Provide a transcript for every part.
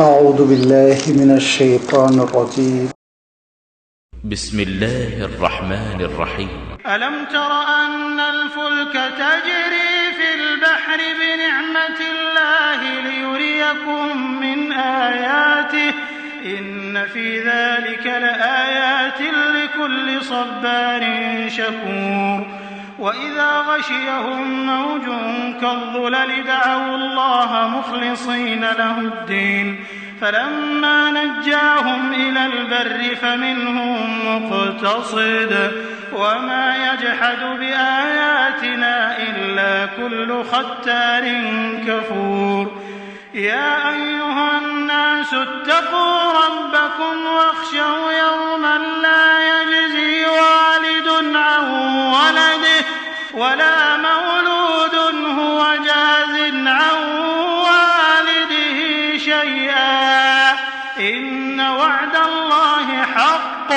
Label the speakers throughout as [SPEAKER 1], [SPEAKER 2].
[SPEAKER 1] أعوذ بالله من الشيطان الرجيم.
[SPEAKER 2] بسم الله الرحمن الرحيم.
[SPEAKER 3] ألم تر أن الفلك تجري في البحر بنعمة الله ليريكم من آياته إن في ذلك لآيات لكل صبار شكور وإذا غشيهم موج كالظلل دعوا الله مخلصين له الدين فلما نجاهم إلى البر فمنهم مقتصد وما يجحد بآياتنا إلا كل ختار كفور يا أيها الناس اتقوا ربكم واخشوا يوما لا يجزي والد عن ولده ولا مولود هو جاز عن والده شيئا إن وعد الله حق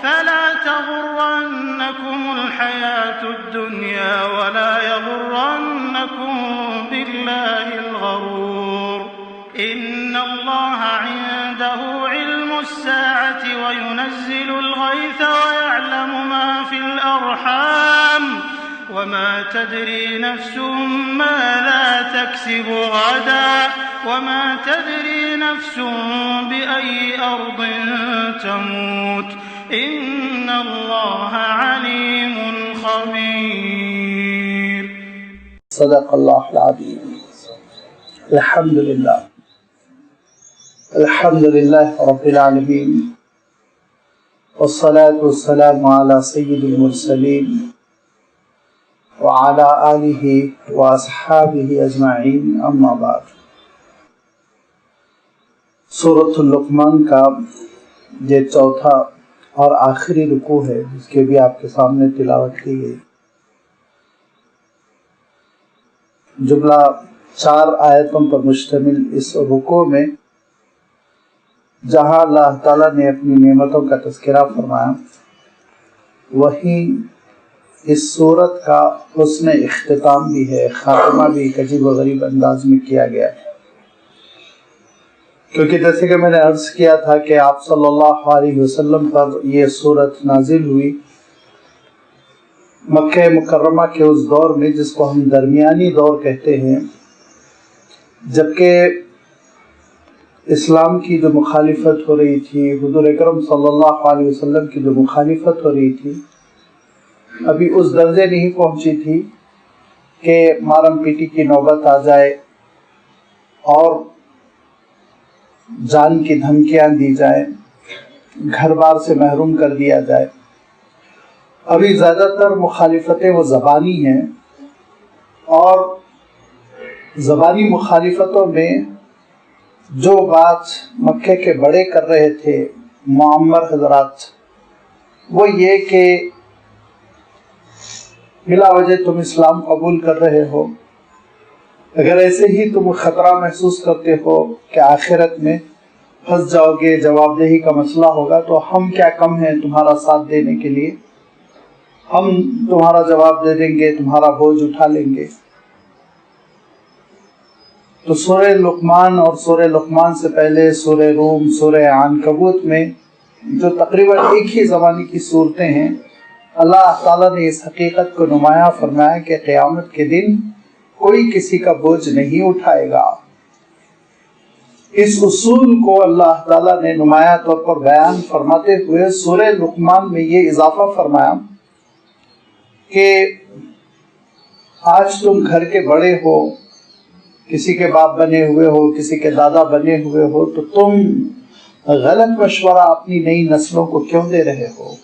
[SPEAKER 3] فلا تغرنكم الحياة الدنيا ولا يغرنكم بالله الغرور إن الله عنده علم الساعة وينزل الغيث ويعلم ما في الأرحام وما تدري نفس ماذا تكسب غدا وما تدري نفس بأي أرض تموت إن الله عليم خبير.
[SPEAKER 1] صدق الله العظيم. الحمد لله رب العالمين والصلاة والسلام على سيد المرسلين وعلى آله وأصحابه أجمعين أما بعد. سورۃ اللقمان کا یہ چوتھا اور آخری رکوع ہے جس کے بھی آپ کے سامنے تلاوت کی گئی. جملہ 4 آیتوں پر مشتمل اس رکوع میں جہاں اللہ تعالیٰ نے اپنی نعمتوں کا تذکرہ فرمایا وہیں اس صورت کا حسن اختتام بھی ہے، خاتمہ بھی ایک عجیب و غریب انداز میں کیا گیا ہے. کیونکہ جیسے کہ میں نے عرض کیا تھا کہ آپ صلی اللہ علیہ وسلم پر یہ صورت نازل ہوئی مکہ مکرمہ کے اس دور میں جس کو ہم درمیانی دور کہتے ہیں، جبکہ اسلام کی جو مخالفت ہو رہی تھی، حضور اکرم صلی اللہ علیہ وسلم کی جو مخالفت ہو رہی تھی ابھی اس درجے نہیں پہنچی تھی کہ مارم پیٹی کی نوبت آ جائے اور جان کی دھمکیاں دی جائیں، گھر بار سے محروم کر دیا جائے. ابھی زیادہ تر مخالفتیں وہ زبانی ہیں، اور زبانی مخالفتوں میں جو بات مکے کے بڑے کر رہے تھے معمر حضرات، وہ یہ کہ بلا وجہ تم اسلام قبول کر رہے ہو، اگر ایسے ہی تم خطرہ محسوس کرتے ہو کہ آخرت میں پھنس جاؤ گے، جواب دہی کا مسئلہ ہوگا، تو ہم کیا کم ہیں تمہارا ساتھ دینے کے لیے، ہم تمہارا جواب دے دیں گے، تمہارا بوجھ اٹھا لیں گے. تو سورہ لقمان اور سورہ لقمان سے پہلے سورہ روم، سورہ عنکبوت میں جو تقریباً ایک ہی زمانے کی صورتیں ہیں، اللہ تعالیٰ نے اس حقیقت کو نمایاں فرمایا کہ قیامت کے دن کوئی کسی کا بوجھ نہیں اٹھائے گا. اس اصول کو اللہ تعالیٰ نے نمایاں طور پر بیان فرماتے ہوئے سورہ لقمان میں یہ اضافہ فرمایا کہ آج تم گھر کے بڑے ہو، کسی کے باپ بنے ہوئے ہو، کسی کے دادا بنے ہوئے ہو، تو تم غلط مشورہ اپنی نئی نسلوں کو کیوں دے رہے ہو؟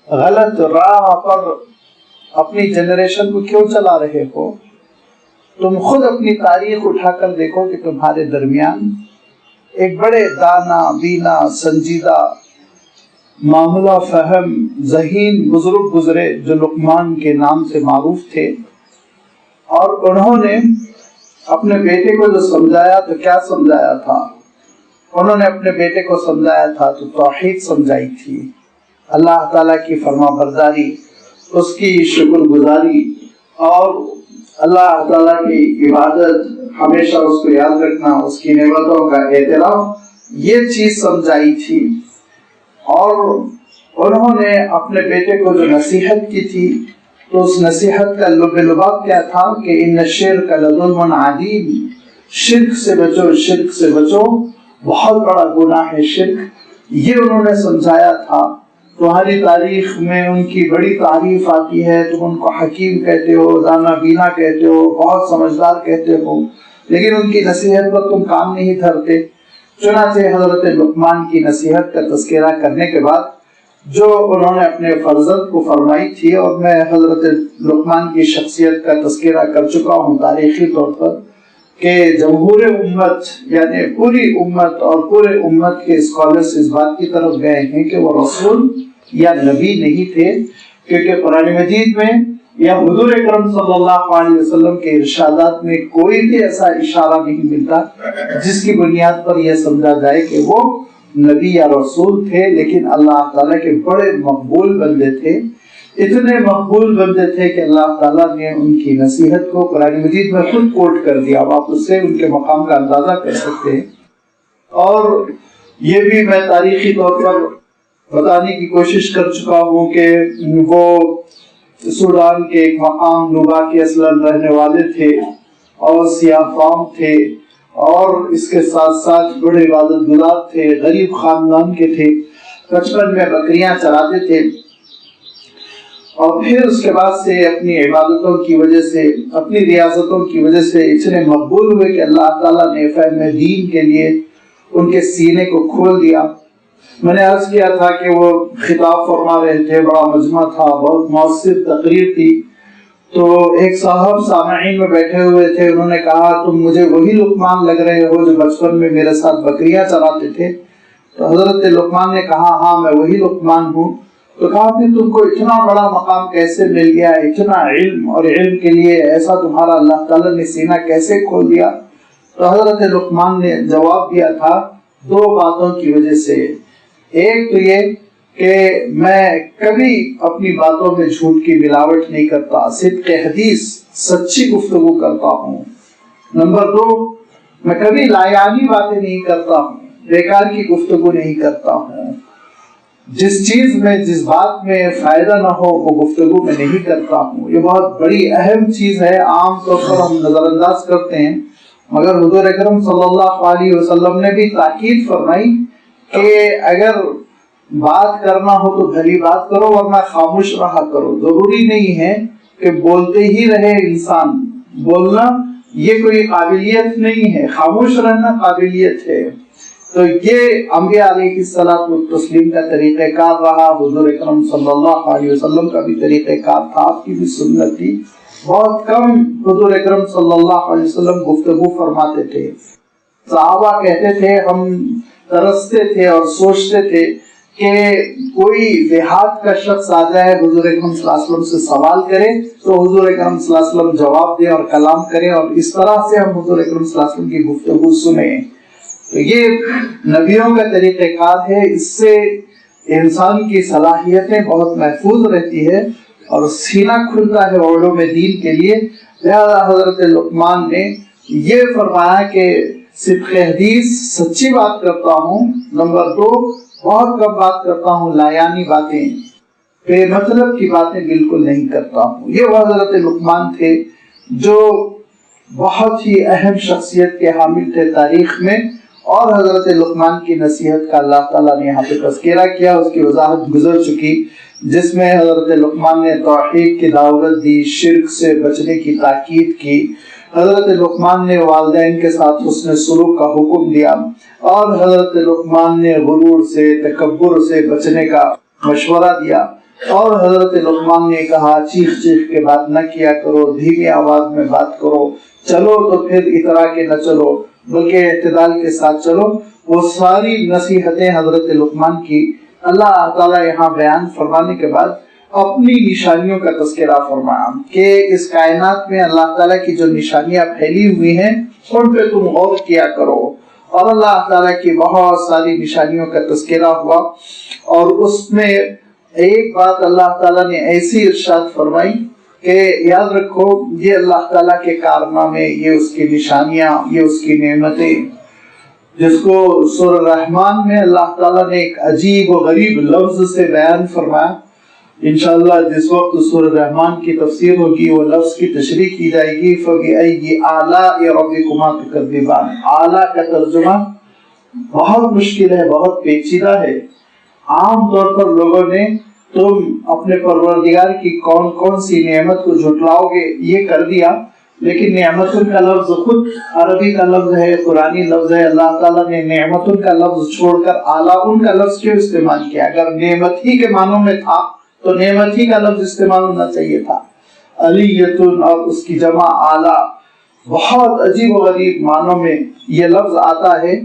[SPEAKER 1] غلط راہ پر اپنی جنریشن کو کیوں چلا رہے ہو؟ تم خود اپنی تاریخ اٹھا کر دیکھو کہ تمہارے درمیان ایک بڑے دانا، بینا، سنجیدہ، معاملہ فہم، ذہین بزرگ گزرے جو لقمان کے نام سے معروف تھے، اور انہوں نے اپنے بیٹے کو جو سمجھایا تو کیا سمجھایا تھا؟ انہوں نے اپنے بیٹے کو سمجھایا تھا تو توحید سمجھائی تھی، اللہ تعالیٰ کی فرما برداری، اس کی شکر گزاری اور اللہ تعالیٰ کی عبادت، ہمیشہ اس کو یاد رکھنا، اس کی نعمتوں کا اعتراف، یہ چیز سمجھائی تھی۔ اور انہوں نے اپنے بیٹے کو جو نصیحت کی تھی تو اس نصیحت کا لب لباب کیا تھا کہ ان الشرک لظلم عظیم، شرک سے بچو، شرک سے بچو، بہت بڑا گناہ ہے شرک، یہ انہوں نے سمجھایا تھا۔ تمہاری تاریخ میں ان کی بڑی تعریف آتی ہے، تم ان کو حکیم کہتے ہو، دانا بینا کہتے ہو، بہت سمجھدار کہتے ہو، لیکن ان کی نصیحت پر تم کام نہیں دھرتے۔ چنانچہ حضرت لقمان کی نصیحت کا تذکرہ کرنے کے بعد جو انہوں نے اپنے فرزند کو فرمائی تھی، اور میں حضرت لقمان کی شخصیت کا تذکرہ کر چکا ہوں تاریخی طور پر، کہ جمہور امت یعنی پوری امت اور پورے امت کے اسکالرز اس بات کی طرف گئے ہیں کہ وہ رسول یا نبی نہیں تھے، کیونکہ قرآن مجید میں یا حضور اکرم صلی اللہ علیہ وسلم کے ارشادات میں کوئی بھی ایسا اشارہ نہیں ملتا جس کی بنیاد پر یہ سمجھا جائے کہ وہ نبی یا رسول تھے، لیکن اللہ تعالیٰ کے بڑے مقبول بندے تھے، اتنے مقبول بندے تھے کہ اللہ تعالیٰ نے ان کی نصیحت کو قرآن مجید میں خود کوٹ کر دیا۔ آپ اس سے ان کے مقام کا اندازہ کر سکتے ہیں۔ اور یہ بھی میں تاریخی طور پر بتانے کی کوشش کر چکا ہوں کہ وہ سوڈان کے ایک مقام نوبا کے اصلاً رہنے والے تھے اور سیاہ فام تھے، اور اس کے ساتھ ساتھ بڑے عبادت گزار تھے، غریب خاندان کے تھے، بچپن میں بکریاں چراتے تھے، اور پھر اس کے بعد سے اپنی عبادتوں کی وجہ سے، اپنی ریاضتوں کی وجہ سے اتنے مقبول ہوئے کہ اللہ تعالیٰ نے فہم دین کے لیے ان کے سینے کو کھول دیا۔ میں نے عرض کیا تھا کہ وہ خطاب فرما رہے تھے، بڑا مجمع تھا، بہت مؤثر تقریر تھی، تو ایک صاحب سامعین میں بیٹھے ہوئے تھے، انہوں نے کہا تم مجھے وہی لقمان لگ رہے ہو جو بچپن میں میرے ساتھ بکریاں چراتے تھے؟ تو حضرت لقمان نے کہا ہاں میں وہی لقمان ہوں۔ تو کہا کہ تم کو اتنا بڑا مقام کیسے مل گیا، اتنا علم، اور علم کے لیے ایسا تمہارا اللہ تعالیٰ نے سینہ کیسے کھول دیا؟ تو حضرت لقمان نے جواب دیا تھا دو باتوں کی وجہ سے۔ ایک تو یہ کہ میں کبھی اپنی باتوں میں جھوٹ کی ملاوٹ نہیں کرتا، صدق حدیث، سچی گفتگو کرتا ہوں۔ نمبر دو، میں کبھی لایانی باتیں نہیں کرتا ہوں، بیکار کی گفتگو نہیں کرتا ہوں، جس چیز میں جس بات میں فائدہ نہ ہو وہ گفتگو میں نہیں کرتا ہوں۔ یہ بہت بڑی اہم چیز ہے، عام طور پر ہم نظر انداز کرتے ہیں، مگر حضور اکرم صلی اللہ علیہ وسلم نے بھی تاکید فرمائی کہ اگر بات کرنا ہو تو بھلی بات کرو ورنہ خاموش رہا کرو۔ ضروری نہیں ہے کہ بولتے ہی رہے انسان، بولنا یہ کوئی قابلیت نہیں ہے، خاموش رہنا قابلیت ہے۔ تو یہ انبیاء علیہ الصلوۃ والتسلیم کا طریقہ کار رہا، حضور اکرم صلی اللہ علیہ وسلم کا بھی طریقہ کار تھا، آپ کی بھی سنت تھی۔ بہت کم حضور اکرم صلی اللہ علیہ وسلم گفتگو فرماتے تھے۔ صحابہ کہتے تھے ہم ترستے تھے اور سوچتے تھے کہ کوئی دیہات کا شخص آ جائے، حضور اکرم صلی اللہ علیہ وسلم سے سوال کرے تو حضور اکرم صلی اللہ علیہ وسلم جواب دیں اور کلام کریں، اور اس طرح سے ہم حضور اکرم صلی اللہ علیہ وسلم کی گفتگو سنیں۔ تو یہ نبیوں کا طریقہ کار ہے، اس سے انسان کی صلاحیتیں بہت محفوظ رہتی ہے اور سینہ کھلتا ہے علوم دین کے لیے۔ لہذا حضرت لقمان نے یہ فرمایا کہ صدق حدیث، سچی بات کرتا ہوں۔ نمبر دو، بہت کم بات کرتا ہوں، لایانی باتیں، بے مطلب کی باتیں بالکل نہیں کرتا ہوں۔ یہ وہ حضرت لقمان تھے جو بہت ہی اہم شخصیت کے حامل تھے تاریخ میں، اور حضرت لقمان کی نصیحت کا اللہ تعالیٰ نے یہاں پہ تذکرہ کیا، اس کی وضاحت گزر چکی، جس میں حضرت لقمان نے توحید کی دعوت دی، شرک سے بچنے کی تاکید کی، حضرت لقمان نے والدین کے ساتھ حسن سلوک کا حکم دیا، اور حضرت لقمان نے غرور سے، تکبر سے بچنے کا مشورہ دیا، اور حضرت لقمان نے کہا چیخ چیخ کے بات نہ کیا کرو، دھیمی آواز میں بات کرو، چلو تو پھر اترا کے نہ چلو بلکہ اعتدال کے ساتھ چلو۔ وہ ساری نصیحتیں حضرت لقمان کی اللہ تعالیٰ یہاں بیان فرمانے کے بعد اپنی نشانیوں کا تذکرہ فرمایا کہ اس کائنات میں اللہ تعالیٰ کی جو نشانیاں پھیلی ہوئی ہیں ان پہ تم غور کیا کرو، اور اللہ تعالیٰ کی بہت ساری نشانیوں کا تذکرہ ہوا، اور اس میں ایک بات اللہ تعالیٰ نے ایسی ارشاد فرمائی کہ یاد رکھو یہ اللہ تعالیٰ کے کارنامے، یہ اس کی نشانیاں، یہ اس کی نعمتیں، جس کو سورہ رحمان میں اللہ تعالیٰ نے ایک عجیب و غریب لفظ سے بیان فرمایا. انشاءاللہ جس وقت سورہ رحمان کی تفسیر ہوگی وہ لفظ کی تشریح کی جائے گی. فَبِأَيِّ آلَاءِ رَبِّكُمَا تُكَذِّبَانِ. اعلیٰ کا ترجمہ بہت مشکل ہے، بہت پیچیدہ ہے. عام طور پر لوگوں نے تم اپنے پروردگار کی کون کون سی نعمت کو جھٹلاؤ گے یہ کر دیا، لیکن نعمتن کا لفظ خود عربی کا لفظ ہے، قرآنی لفظ ہے. اللہ تعالیٰ نے نعمتن کا لفظ چھوڑ کر آلاءن کا لفظ کیوں استعمال کیا؟ اگر نعمت ہی کے معنوں میں تھا تو نعمت ہی کا لفظ استعمال ہونا چاہیے تھا. علیتن اور اس کی جمع اعلیٰ، بہت عجیب و غریب معنوں میں یہ لفظ آتا ہے.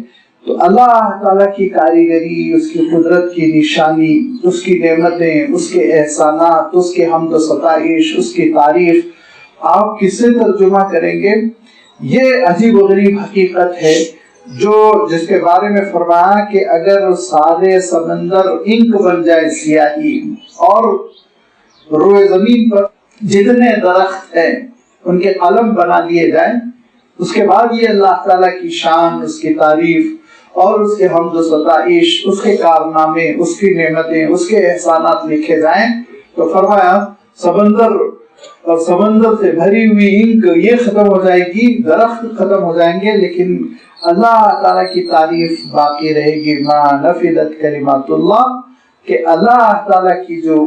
[SPEAKER 1] تو اللہ تعالیٰ کی کاریگری، اس کی قدرت کی نشانی، اس کی نعمتیں، اس کے احسانات، اس کے حمد و ستائش، اس کی تعریف آپ کس سے ترجمہ کریں گے؟ یہ عجیب و غریب حقیقت ہے جس کے بارے میں فرمایا کہ اگر سارے سمندر انک بن جائے سیاہی، اور روئے زمین پر جتنے درخت ہیں ان کے قلم بنا لیے جائیں، اس کے بعد یہ اللہ تعالیٰ کی شان، اس کی تعریف اور اس کے حمد و ستائش، اس کے کارنامے، اس کی نعمتیں، اس کے احسانات لکھے جائیں، تو فرمایا سمندر اور سمندر سے بھری ہوئی انک یہ ختم ہو جائے گی، درخت ختم ہو جائیں گے، لیکن اللہ تعالیٰ کی تعریف باقی رہے گی. ما نفدت کلمات اللہ، کہ اللہ تعالیٰ کی جو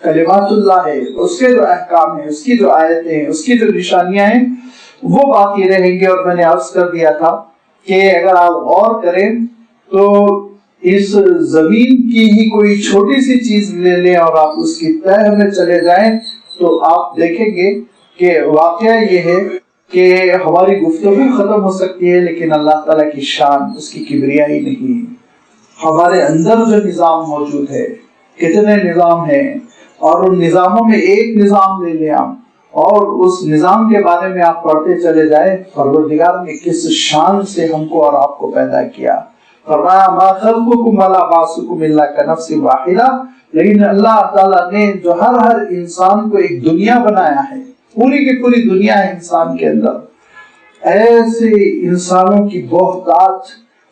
[SPEAKER 1] کلمات اللہ ہے، اس کے جو احکام ہیں، اس کی جو آیتیں ہیں، اس کی جو نشانیاں ہیں، وہ باقی رہیں گے. اور میں نے عرض کر دیا تھا کہ اگر آپ غور کریں تو اس زمین کی ہی کوئی چھوٹی سی چیز لے لیں اور آپ اس کی تہہ میں چلے جائیں تو آپ دیکھیں گے کہ واقعہ یہ ہے کہ ہماری گفتگو ختم ہو سکتی ہے، لیکن اللہ تعالیٰ کی شان، اس کی کبریائی نہیں. ہمارے اندر جو نظام موجود ہے، کتنے نظام ہیں، اور ان نظاموں میں ایک نظام لے لیں آپ اور اس نظام کے بارے میں آپ پڑھتے چلے جائیں، پروردگار نے کس شان سے ہم کو اور آپ کو پیدا کیا. فرمایا ما خلقکم ولا بعثکم الا کنفس واحدہ، لیکن اللہ تعالیٰ نے جو ہر انسان کو ایک دنیا بنایا ہے، پوری کی پوری دنیا ہے انسان کے اندر، ایسے انسانوں کی بہتات.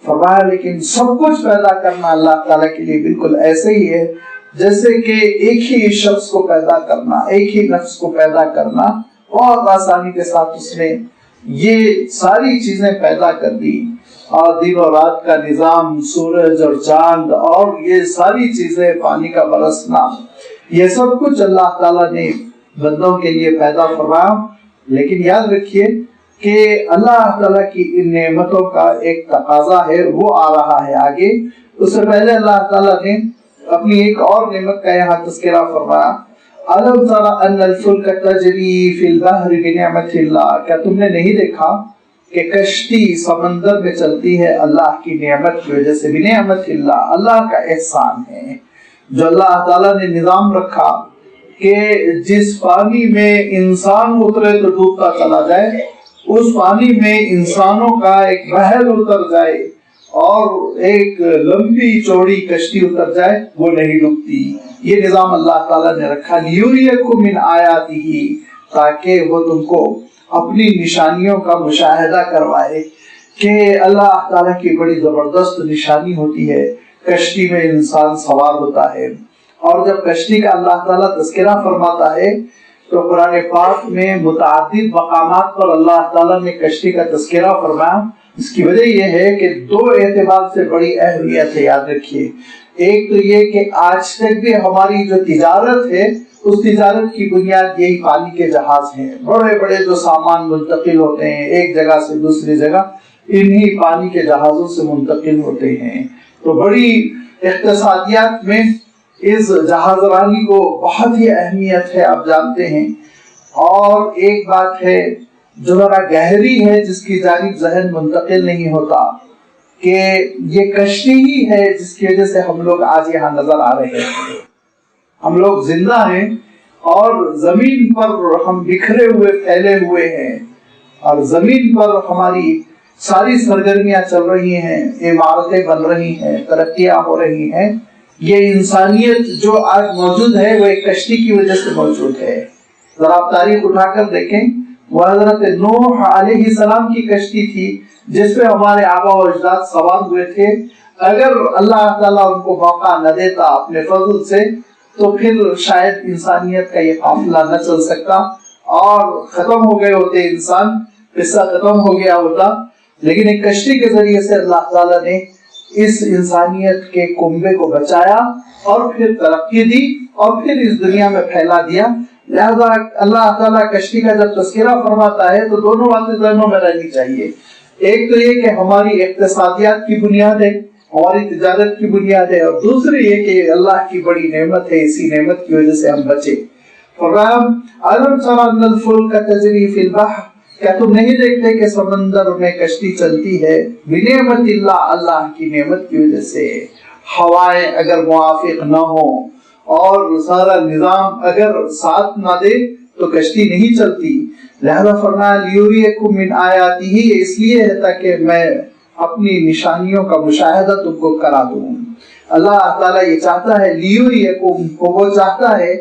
[SPEAKER 1] فرمایا لیکن سب کچھ پیدا کرنا اللہ تعالیٰ کے لیے بالکل ایسے ہی ہے جیسے کہ ایک ہی شخص کو پیدا کرنا، ایک ہی نفس کو پیدا کرنا. بہت آسانی کے ساتھ اس نے یہ ساری چیزیں پیدا کر دی، اور دن و رات کا نظام، سورج اور چاند اور یہ ساری چیزیں، پانی کا برسنا، یہ سب کچھ اللہ تعالیٰ نے بندوں کے لیے پیدا فرمایا. لیکن یاد رکھیے کہ اللہ تعالیٰ کی ان نعمتوں کا ایک تقاضا ہے، وہ آ رہا ہے آگے. اس سے پہلے اللہ تعالیٰ نے اپنی ایک اور نعمت کا یہاں تذکرہ فرمایا. أَلَمْ تَرَ أَنَّ الْفُلْكَ تَجْرِي فِي الْبَحْرِ بِنِعْمَةِ اللَّهِ، کیا تم نے نہیں دیکھا کہ کشتی سمندر میں چلتی ہے اللہ کی نعمت کی وجہ سے؟ بِنِعْمَةِ اللَّهِ، اللہ کا احسان ہے جو اللہ تعالیٰ نے نظام رکھا کہ جس پانی میں انسان اترے تو ڈوبتا چلا جائے، اس پانی میں انسانوں کا ایک محل اتر جائے اور ایک لمبی چوڑی کشتی اتر جائے، وہ نہیں ڈوبتی. یہ نظام اللہ تعالیٰ نے رکھا. لیُریَکُم مِّن آیاتِہ، تاکہ وہ تم کو اپنی نشانیوں کا مشاہدہ کروائے کہ اللہ تعالیٰ کی بڑی زبردست نشانی ہوتی ہے. کشتی میں انسان سوار ہوتا ہے، اور جب کشتی کا اللہ تعالیٰ تذکرہ فرماتا ہے تو قرآن پاک میں متعدد مقامات پر اللہ تعالیٰ نے کشتی کا تذکرہ فرمایا. اس کی وجہ یہ ہے کہ دو اعتبار سے بڑی اہمیت ہے، یاد رکھیے. ایک تو یہ کہ آج تک بھی ہماری جو تجارت ہے، اس تجارت کی بنیاد یہی پانی کے جہاز ہیں. بڑے بڑے جو سامان منتقل ہوتے ہیں ایک جگہ سے دوسری جگہ، انہی پانی کے جہازوں سے منتقل ہوتے ہیں. تو بڑی اقتصادیات میں اس جہاز رانی کو بہت ہی اہمیت ہے، آپ جانتے ہیں. اور ایک بات ہے جو ذرا گہری ہے، جس کی جانب ذہن منتقل نہیں ہوتا، کہ یہ کشتی ہی ہے جس کی وجہ سے ہم لوگ آج یہاں نظر آ رہے ہیں. ہم لوگ زندہ ہیں اور زمین پر ہم بکھرے ہوئے، پھیلے ہوئے ہیں، اور زمین پر ہماری ساری سرگرمیاں چل رہی ہیں، عمارتیں بن رہی ہیں، ترقیاں ہو رہی ہیں. یہ انسانیت جو آج موجود ہے وہ ایک کشتی کی وجہ سے موجود ہے. ذرا آپ تاریخ اٹھا کر دیکھیں، وہ حضرت نوح علیہ السلام کی کشتی تھی جس پہ ہمارے آبا و اجداد سوار ہوئے تھے۔ اگر اللہ تعالیٰ ان کو موقع نہ دیتا اپنے فضل سے تو پھر شاید انسانیت کا یہ قافلہ نہ چل سکتا اور ختم ہو گئے ہوتے، انسان قصہ ختم ہو گیا ہوتا۔ لیکن ایک کشتی کے ذریعے سے اللہ تعالیٰ نے اس انسانیت کے کنبے کو بچایا اور پھر ترقی دی اور پھر اس دنیا میں پھیلا دیا۔ لہذا اللہ تعالیٰ کشتی کا جب تذکرہ فرماتا ہے تو دونوں باتیں ذہنوں میں رہنی چاہیے۔ ایک تو یہ کہ ہماری اقتصادیات کی بنیاد ہے، ہماری تجارت کی بنیاد ہے، اور دوسری یہ کہ اللہ کی بڑی نعمت ہے، اسی نعمت کی وجہ سے ہم بچے۔ أَلَمْ تَرَ أَنَّ الْفُلْكَ تَجْرِي فِي الْبَحْرِ، کیا تم نہیں دیکھتے کہ سمندر میں کشتی چلتی ہے؟ بِنِعْمَتِ اللَّهِ، اللہ کی نعمت کی وجہ سے۔ ہوائیں اگر موافق نہ ہو اور سارا نظام اگر ساتھ نہ دے تو کشتی نہیں چلتی۔ لہذا فرمایا لِيُرِيَكُم مِّنْ آيَاتِهِ، یہ اس لیے ہے تاکہ میں اپنی نشانیوں کا مشاہدہ تم کو کرا دوں۔ اللہ تعالیٰ یہ چاہتا ہے، لِيُرِيَكُم کو وہ چاہتا ہے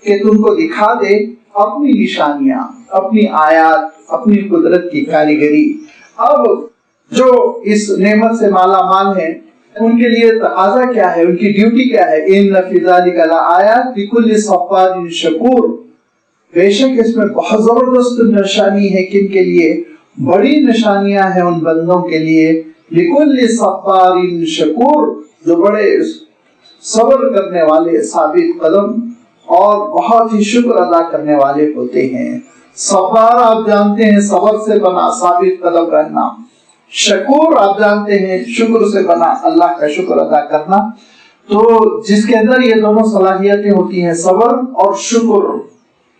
[SPEAKER 1] کہ تم کو دکھا دے اپنی نشانیاں، اپنی آیات، اپنی قدرت کی کاریگری۔ اب جو اس نعمت سے مالا مال ہیں ان کے لیے تقاضا کیا ہے، ان کی ڈیوٹی کیا ہے؟ إِنَّ فِي ذَلِكَ لَآيَاتٍ لِكُلِّ صَبَّارٍ شَكُورٍ، بے شک اس میں بہت زبردست نشانی ہے، کن کے لیے؟ بڑی نشانیاں ہیں ان بندوں کے لیے، لِكُلِّ صَبَّارٍ شَكُورٍ، جو بڑے صبر کرنے والے، ثابت قدم اور بہت ہی شکر ادا کرنے والے ہوتے ہیں۔ صبر آپ جانتے ہیں صبر سے بنا ثابت قدم رہنا، شکور آپ جانتے ہیں شکر سے بنا اللہ کا شکر ادا کرنا۔ تو جس کے اندر یہ دونوں صلاحیتیں ہوتی ہیں، صبر اور شکر،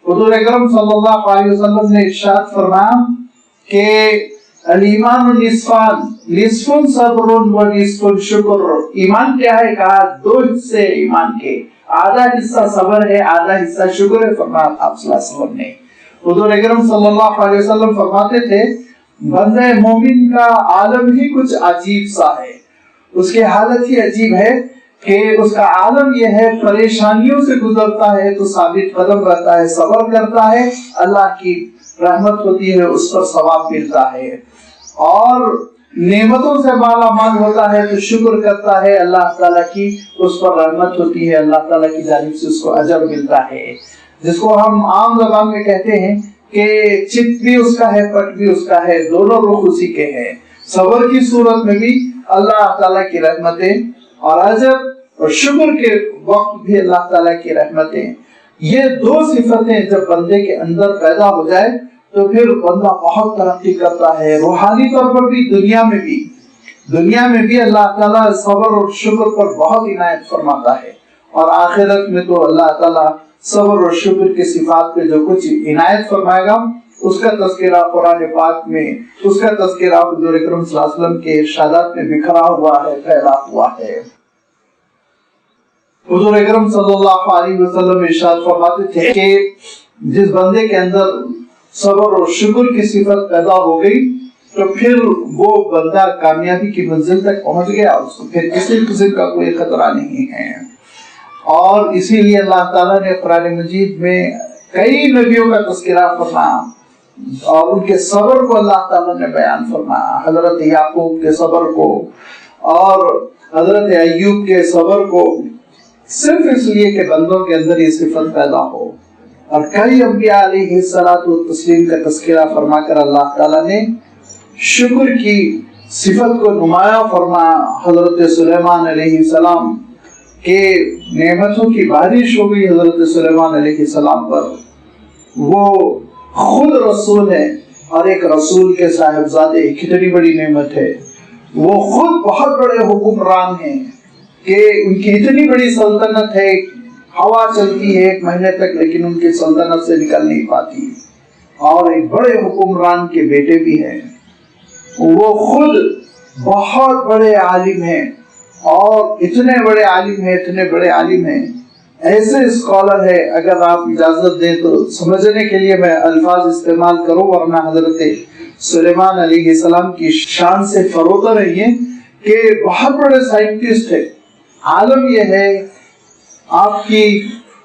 [SPEAKER 1] حضور اکرم صلی اللہ علیہ وسلم نے ارشاد فرمایا کہ الایمان نصفان، نصف صبر و نصف شکر۔ ایمان کیا ہے؟ کہا دو حصے ایمان کے، آدھا حصہ صبر ہے، آدھا حصہ شکر ہے۔ فرمایا آپ صلی اللہ علیہ وسلم نے، حضور اکرم صلی اللہ علیہ وسلم فرماتے تھے بندہ مومن کا عالم ہی کچھ عجیب سا ہے، اس کی حالت ہی عجیب ہے کہ اس کا عالم یہ ہے پریشانیوں سے گزرتا ہے تو ثابت قدم رہتا ہے، صبر کرتا ہے، اللہ کی رحمت ہوتی ہے، اس پر ثواب ملتا ہے، اور نعمتوں سے مالا مال ہوتا ہے تو شکر کرتا ہے، اللہ تعالیٰ کی اس پر رحمت ہوتی ہے، اللہ تعالیٰ کی جانب سے اس کو اجر ملتا ہے، جس کو ہم عام زبان میں کہتے ہیں کہ چت بھی اس کا ہے، پٹ بھی اس کا ہے، دونوں رخ اسی کے ہیں۔ صبر کی صورت میں بھی اللہ تعالیٰ کی رحمتیں اور اجر، اور شکر کے وقت بھی اللہ تعالیٰ کی رحمتیں، یہ دو صفتیں جب بندے کے اندر پیدا ہو جائے تو پھر بندہ بہت ترقی کرتا ہے، روحانی طور پر بھی، دنیا میں بھی اللہ تعالیٰ صبر اور شکر پر بہت عنایت فرماتا ہے، اور آخرت میں تو اللہ تعالیٰ صبر اور شکر کی صفات پہ جو کچھ عنایت فرمائے گا اس کا تذکرہ قرآن پاک میں، اس کا تذکرہ حضور اکرم صلی اللہ علیہ وسلم کے ارشادات میں بکھرا ہوا ہے، پھیلا ہوا ہے۔ حضور اکرم صلی اللہ علیہ وسلم ارشاد فرماتے تھے کہ جس بندے کے اندر صبر اور شکر کی صفت پیدا ہو گئی تو پھر وہ بندہ کامیابی کی منزل تک پہنچ گیا، اس کو پھر کسی قسم کا کوئی خطرہ نہیں ہے۔ اور اسی لیے اللہ تعالیٰ نے قرآن مجید میں کئی نبیوں کا تذکرہ فرمایا اور ان کے صبر کو اللہ تعالیٰ نے بیان فرمایا، حضرت یعقوب کے صبر کو اور حضرت ایوب کے صبر کو، صرف اس لیے کہ بندوں کے اندر یہ صفت پیدا ہو۔ اور کئی انبیاء علیہ الصلوۃ والتسلیم کا تذکرہ فرما کر اللہ تعالیٰ نے شکر کی صفت کو نمایاں فرمایا۔ حضرت سلیمان علیہ السلام کہ نعمتوں کی بارش ہو گئی حضرت سلیمان علیہ السلام پر، وہ خود رسول ہے اور ایک رسول کے صاحبزادے، کتنی بڑی نعمت ہے۔ وہ خود بہت بڑے حکمران ہیں کہ ان کی اتنی بڑی سلطنت ہے، ہوا چلتی ہے 1 مہینے تک لیکن ان کی سلطنت سے نکل نہیں پاتی، اور ایک بڑے حکمران کے بیٹے بھی ہیں۔ وہ خود بہت بڑے عالم ہیں، اور اتنے بڑے عالم ہیں، ایسے اسکالر ہے، اگر آپ اجازت دیں تو سمجھنے کے لیے میں الفاظ استعمال کروں، ورنہ حضرت سلیمان علیہ السلام کی شان سے فروتر ہے یہ کہ بہت بڑے سائنٹسٹ ہے۔ عالم یہ ہے، آپ کی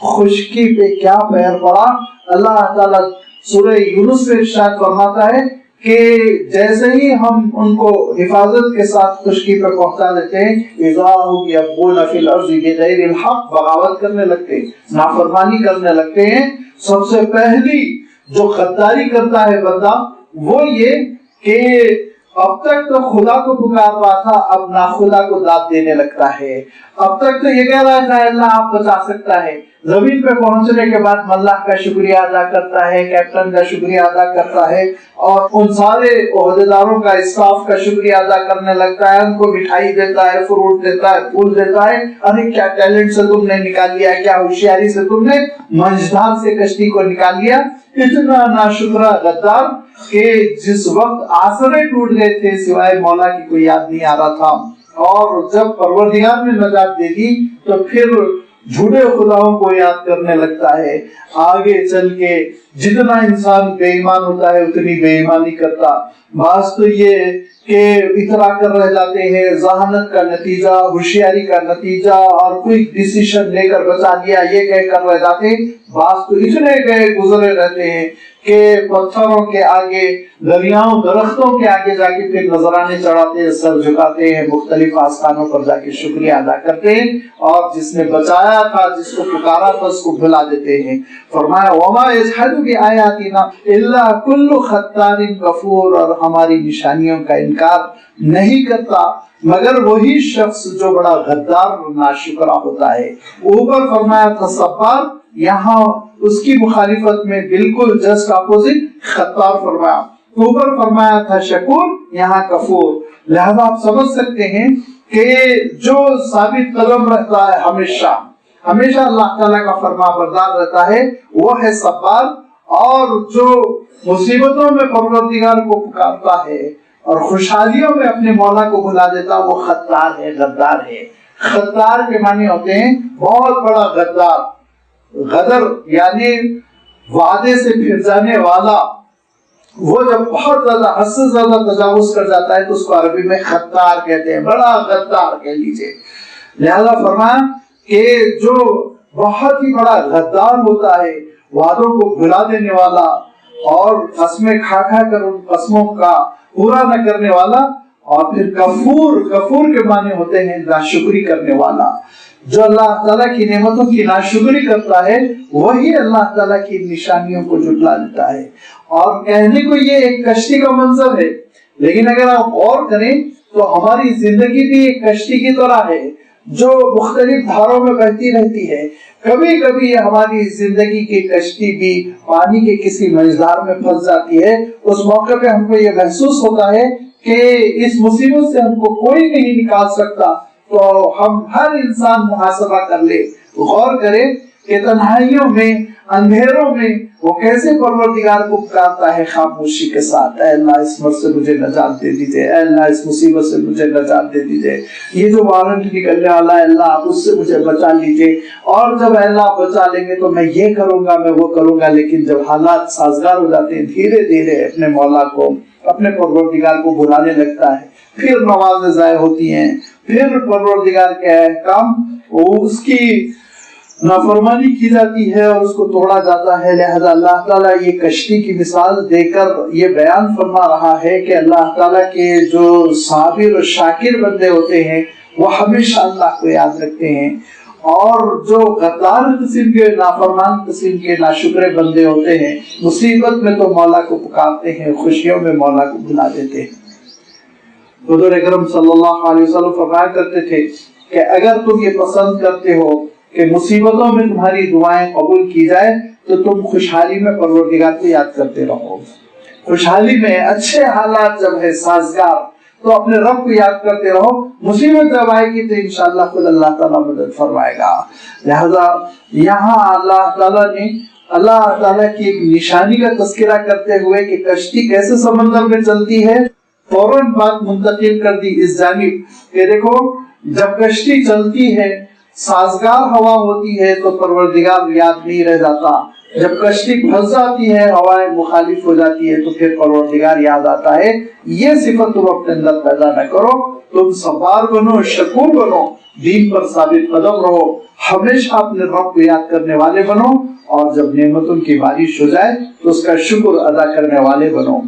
[SPEAKER 1] خشکی پہ کیا پیر پڑا. اللہ تعالیٰ سورہ یونس میں ارشاد فرماتا ہے کہ جیسے ہی ہم ان کو حفاظت کے ساتھ خشکی پہ پہنچا دیتے ہیں اذا هم يبغون في الارض بغیر الحق، بغاوت کرنے لگتے ہیں، نافرمانی کرنے لگتے ہیں. سب سے پہلی جو غداری کرتا ہے بندہ وہ یہ کہ اب تک تو خدا کو پکار رہا تھا، اب ناخدا کو داد دینے لگتا ہے. اب تک تو یہ کہہ رہا تھا اللہ آپ بچا سکتا ہے، زمین پہ پہنچنے کے بعد اللہ کا شکریہ ادا کرتا ہے، کیپٹن کا شکریہ ادا کرتا ہے اور ان سارے عہدیداروں کا، اسٹاف کا شکریہ ادا کرنے لگتا ہے. ان کو مٹھائی دیتا ہے، فروٹ دیتا ہے، پھول دیتا ہے. ارے کیا ٹیلنٹ سے تم نے نکال لیا، کیا ہوشیاری سے تم نے منجدار سے کشتی کو نکال لیا. اتنا ناشکرا غدار کہ جس وقت آسرے ٹوٹ گئے تھے سوائے مولا کی کوئی یاد نہیں آ رہا تھا. اور جب پروردگار نے نجات دے دی تو پھر جھوٹے خداؤں کو یاد کرنے لگتا ہے. آگے چل کے جتنا انسان بے ایمان ہوتا ہے اتنی بے ایمانی کرتا. بعض تو یہ کہ اترا کر رہ جاتے ہیں، ذہانت کا نتیجہ، ہوشیاری کا نتیجہ اور کوئی ڈیسیشن لے کر بچا لیا یہ کہہ کر رہ جاتے ہیں. بعض تو اتنے گئے گزرے رہتے ہیں کہ پتھروں کے آگے، دریاؤں، درختوں کے آگے جا کے پھر نذرانے چڑھاتے ہیں، سر جھکاتے ہیں، مختلف آستانوں پر جا کے شکریہ ادا کرتے ہیں اور جس نے بچایا تھا، جس کو پکارا تھا اس کو بھلا دیتے ہیں. فرمایا وَمَا يَجْحَدُ بِآيَاتِنَا إِلَّا كُلُّ خَتَّارٍ كَفُورٍ، اور ہماری نشانیوں کا انکار نہیں کرتا مگر وہی شخص جو بڑا غدار اور ناشکرا ہوتا ہے. اوپر فرمایا تھا صبار، یہاں اس کی مخالفت میں بالکل جسٹ اپوزٹ خطار فرمایا. اوپر فرمایا تھا شکور، یہاں کفور. لہذا آپ سمجھ سکتے ہیں کہ جو ثابت قدم رہتا ہے ہمیشہ اللہ تعالیٰ کا فرما بردار رہتا ہے وہ ہے صبار، اور جو مصیبتوں میں پروردگار کو پکارتا ہے اور خوشحالیوں میں اپنے مولا کو بھلا دیتا وہ خطار ہے، غدار ہے. خطار کے معنی ہوتے ہیں بہت بڑا غدار. غدر یعنی وعدے سے پھر جانے والا. وہ جب بہت زیادہ حد سے زیادہ تجاوز کر جاتا ہے تو اس کو عربی میں خطار کہتے ہیں، بڑا غدار کہہ لیجئے. لہذا فرمایا کہ جو بہت ہی بڑا غدار ہوتا ہے، وعدوں کو بھلا دینے والا اور قسمیں کھا کر ان قسموں کا پورا نہ کرنے والا. اور پھر کفور کے معنی ہوتے ہیں ناشکری کرنے والا. جو اللہ تعالیٰ کی نعمتوں کی ناشکری کرتا ہے وہی اللہ تعالیٰ کی نشانیوں کو جھٹلا دیتا ہے. اور کہنے کو یہ ایک کشتی کا منظر ہے، لیکن اگر آپ غور کریں تو ہماری زندگی بھی ایک کشتی کی طرح ہے جو مختلف دھاروں میں بہتی رہتی ہے. کبھی کبھی ہماری زندگی کی کشتی بھی پانی کے کسی منجدار میں پھنس جاتی ہے. اس موقع پہ ہم کو یہ محسوس ہوتا ہے کہ اس مصیبت سے ہم کو کوئی نہیں نکال سکتا. تو ہم ہر انسان محاسبہ کر لے، غور کرے کہ تنہائیوں میں، اندھیروں میں وہ کیسے پروردگار کو پکارتا ہے خاموشی کے ساتھ. اے اللہ اس مرض سے مجھے نجات دے دیجئے، اے اللہ اس مصیبت سے مجھے نجات دے دیجئے، یہ جو وارنٹ نکلنے والا ہے اللہ آپ اس سے مجھے بچا لیجئے. اور جب اے اللہ بچا لیں گے تو میں یہ کروں گا، میں وہ کروں گا. لیکن جب حالات سازگار ہو جاتے ہیں دھیرے دھیرے اپنے مولا کو، اپنے پروردگار کو بھلانے لگتا ہے. پھر نمازیں ضائع ہوتی ہیں، پھر پروردگار کے احکام اس کی نافرمانی کی جاتی ہے اور اس کو توڑا جاتا ہے. لہذا اللہ تعالیٰ یہ کشتی کی مثال دے کر یہ بیان فرما رہا ہے کہ اللہ تعالیٰ کے جو صابر اور شاکر بندے ہوتے ہیں وہ ہمیشہ اللہ کو یاد رکھتے ہیں، اور جو غدار قسم کے، نافرمان قسم کے ناشکرے بندے ہوتے ہیں مصیبت میں تو مولا کو پکارتے ہیں، خوشیوں میں مولا کو بھلا دیتے ہیں. حضور اکرم صلی اللہ علیہ وسلم فرمایا کرتے تھے کہ اگر تم یہ پسند کرتے ہو کہ مصیبتوں میں تمہاری دعائیں قبول کی جائے تو تم خوشحالی میں پروردگار کو یاد کرتے رہو. خوشحالی میں، اچھے حالات جب ہے سازگار تو اپنے رب کو یاد کرتے رہو. مصیبت جب آئے گی تو انشاءاللہ خود اللہ تعالیٰ مدد فرمائے گا. لہذا یہاں اللہ تعالیٰ کی ایک نشانی کا تذکرہ کرتے ہوئے کہ کشتی کیسے سمندر میں چلتی ہے فوراً بات منتقل کر دی اس جانب کہ دیکھو جب کشتی چلتی ہے، سازگار ہوا ہوتی ہے تو پروردگار یاد نہیں رہ جاتا. جب کشتی پھنس جاتی ہے، ہوائیں مخالف ہو جاتی ہے، تو پھر پروردگار یاد آتا ہے، یہ صفت تم اپنے اندر پیدا نہ کرو، تم صبر بنو، شکور بنو، دین پر ثابت قدم رہو، ہمیشہ اپنے رب کو یاد کرنے والے بنو، اور جب نعمتوں کی بارش ہو جائے تو اس کا شکر ادا کرنے والے بنو۔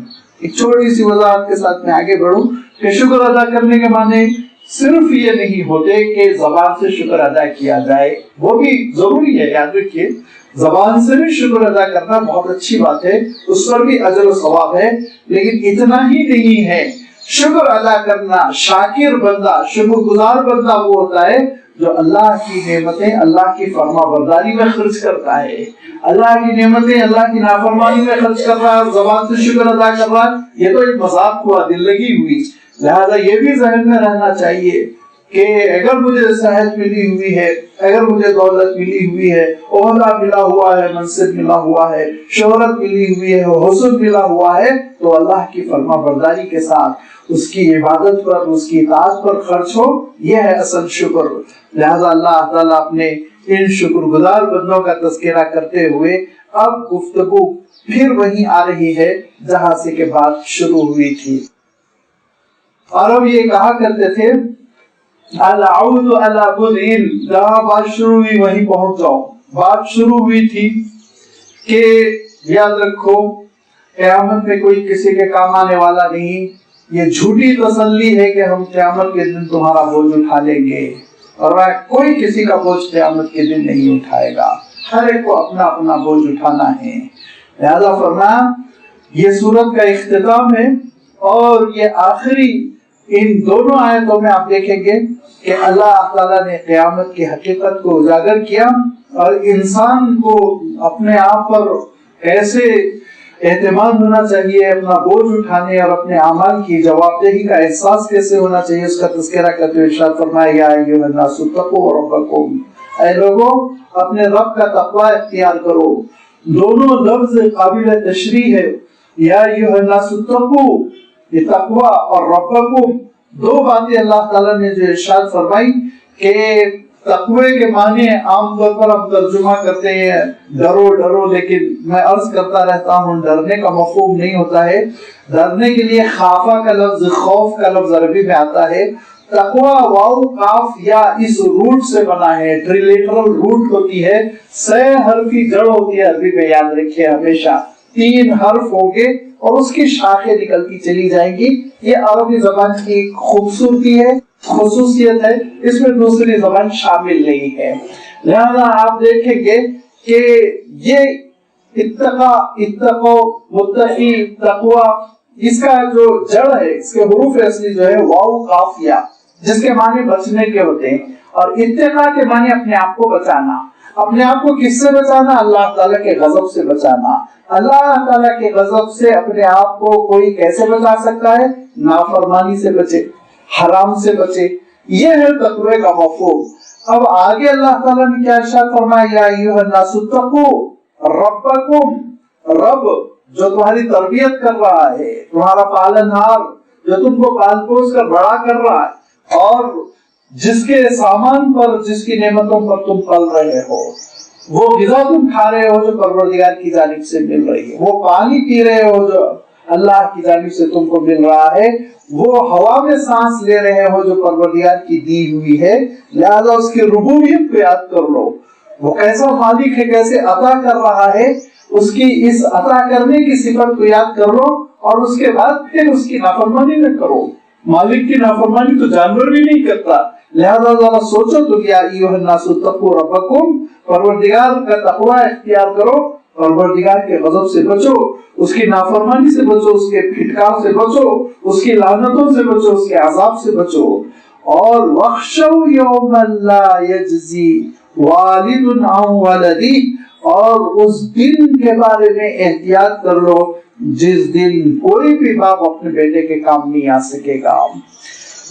[SPEAKER 1] ایک چھوٹی سی وضاحت کے ساتھ میں آگے بڑھوں کہ شکر ادا کرنے کے معنی صرف یہ نہیں ہوتے کہ زبان سے شکر ادا کیا جائے، وہ بھی ضروری ہے، یاد رکھیے زبان سے بھی شکر ادا کرنا بہت اچھی بات ہے، اس پر بھی اجر و ثواب ہے، لیکن اتنا ہی نہیں ہے۔ شکر ادا کرنا، شاکر بندہ، شکر گزار بندہ وہ ہوتا ہے جو اللہ کی نعمتیں اللہ کی فرما برداری میں خرچ کرتا ہے، اللہ کی نعمتیں اللہ کی نافرمانی میں خرچ کر رہا ہے اور زبان سے شکر ادا کر رہا ہے۔ یہ تو ایک مذاق ہوا، دل لگی ہوئی، لہذا یہ بھی ذہن میں رہنا چاہیے کہ اگر مجھے صحت ملی ہوئی ہے، اگر مجھے دولت ملی ہوئی ہے، عہدہ ملا ہوا ہے، منصب ملا ہوا ہے، شہرت ملی ہوئی ہے، حسن ملا ہوا ہے، تو اللہ کی فرما برداری کے ساتھ اس کی عبادت پر، اس کی اطاعت پر خرچ ہو، یہ ہے اصل شکر۔ لہذا اللہ تعالیٰ اپنے ان شکر گزار بندوں کا تذکرہ کرتے ہوئے اب گفتگو پھر وہیں آ رہی ہے جہاں سے کہ بات شروع ہوئی تھی۔ عرب یہ کہا کرتے تھے العود علی بدء، جہاں بات شروع ہوئی وہیں پہنچ جاؤ۔ بات شروع ہوئی تھی کہ یاد رکھو قیامت میں کوئی کسی کے کام آنے والا نہیں، یہ جھوٹی تسلی ہے کہ ہم قیامت کے دن تمہارا بوجھ اٹھا لیں گے، اور کوئی کسی کا بوجھ قیامت کے دن نہیں اٹھائے گا، ہر ایک کو اپنا اپنا بوجھ اٹھانا ہے۔ لہذا فرمایا یہ سورت کا اختتام ہے، اور یہ آخری ان دونوں آیتوں میں آپ دیکھیں گے کہ اللہ تعالیٰ نے قیامت کی حقیقت کو اجاگر کیا، اور انسان کو اپنے آپ پر کیسے اعتماد ہونا چاہیے، اپنا بوجھ اٹھانے اور اپنے اعمال کی جواب دہی کا احساس کیسے ہونا چاہیے، اس کا تذکرہ کرتے ہوئے ارشاد فرمایا یا ایھا الناس اتقوا ربکم، اے لوگوں اپنے رب کا تقوی اختیار کرو۔ دونوں لفظ قابل تشریح ہے، یا ایھا الناس اتقوا، یہ تقوی اور ربکم دو باتیں اللہ تعالیٰ نے جو ارشاد فرمائی کہ تقوی کے معنی عام طور پر ہم ترجمہ کرتے ہیں ڈرو ڈرو، لیکن میں عرض کرتا رہتا ہوں ڈرنے کا مفہوم نہیں ہوتا ہے۔ ڈرنے کے لیے خافہ کا لفظ، خوف کا لفظ عربی میں آتا ہے۔ تقوی واو کاف یا اس روٹ سے بنا ہے، ٹریلیٹرل روٹ ہوتی ہے، 6 حرفی جڑ ہوتی ہے عربی میں، یاد رکھیے ہمیشہ 3 حرف ہوں گے اور اس کی شاخیں نکلتی چلی جائیں گی۔ یہ عربی زبان کی خوبصورتی ہے، خصوصیت ہے، اس میں دوسری زبان شامل نہیں ہے۔ لہذا آپ دیکھیں گے کہ یہ اتقو، متقی، تقوی، اس کا جو جڑ ہے، اس کے حروف اصلی جو ہے واو کاف یا، جس کے معنی بچنے کے ہوتے ہیں، اور اتقا کے معنی اپنے آپ کو بچانا۔ اپنے آپ کو کس سے بچانا؟ اللہ تعالیٰ کے غضب سے بچانا۔ اللہ تعالیٰ کے غضب سے اپنے آپ کو کوئی کیسے بچا سکتا ہے؟ نافرمانی سے بچے، حرام سے بچے، یہ ہے تقوی کا مفہوم۔ اب آگے اللہ تعالیٰ نے کیا ارشاد فرمایا یا ایھا الناس اتقوا ربکم، رب جو تمہاری تربیت کر رہا ہے، تمہارا پالنہار جو تم کو پال پوس کر بڑا کر رہا ہے، اور جس کے سامان پر، جس کی نعمتوں پر تم پل رہے ہو، وہ غذا تم کھا رہے ہو جو پروردگار کی جانب سے مل رہی ہے، وہ پانی پی رہے ہو جو اللہ کی جانب سے تم کو مل رہا ہے، وہ ہوا میں سانس لے رہے ہو جو پروردگار کی دی ہوئی ہے، لہذا اس کی ربوبیت کو یاد کر لو، وہ کیسا مالک ہے، کیسے عطا کر رہا ہے، اس کی اس عطا کرنے کی صفت کو یاد کر لو، اور اس کے بعد پھر اس کی نافرمانی نہ کرو۔ مالک کی نافرمانی تو جانور بھی نہیں کرتا، لہذا ذرا سوچو تو یا ایھا الناس اتقوا ربکم، پروردگار کا تقوی اختیار کرو، پروردگار کے غضب سے بچو، اس کی نافرمانی سے بچو، اس کے پھٹکار سے بچو، اس کی لعنتوں سے بچو، اس کے عذاب سے بچو، اور وَاخْشَوْا يَوْمًا لَا يَجْزِي وَالِدٌ عَنْ وَلَدِهِ، اور اس دن کے بارے میں احتیاط کر لو جس دن کوئی بھی باپ اپنے بیٹے کے کام نہیں آ سکے گا۔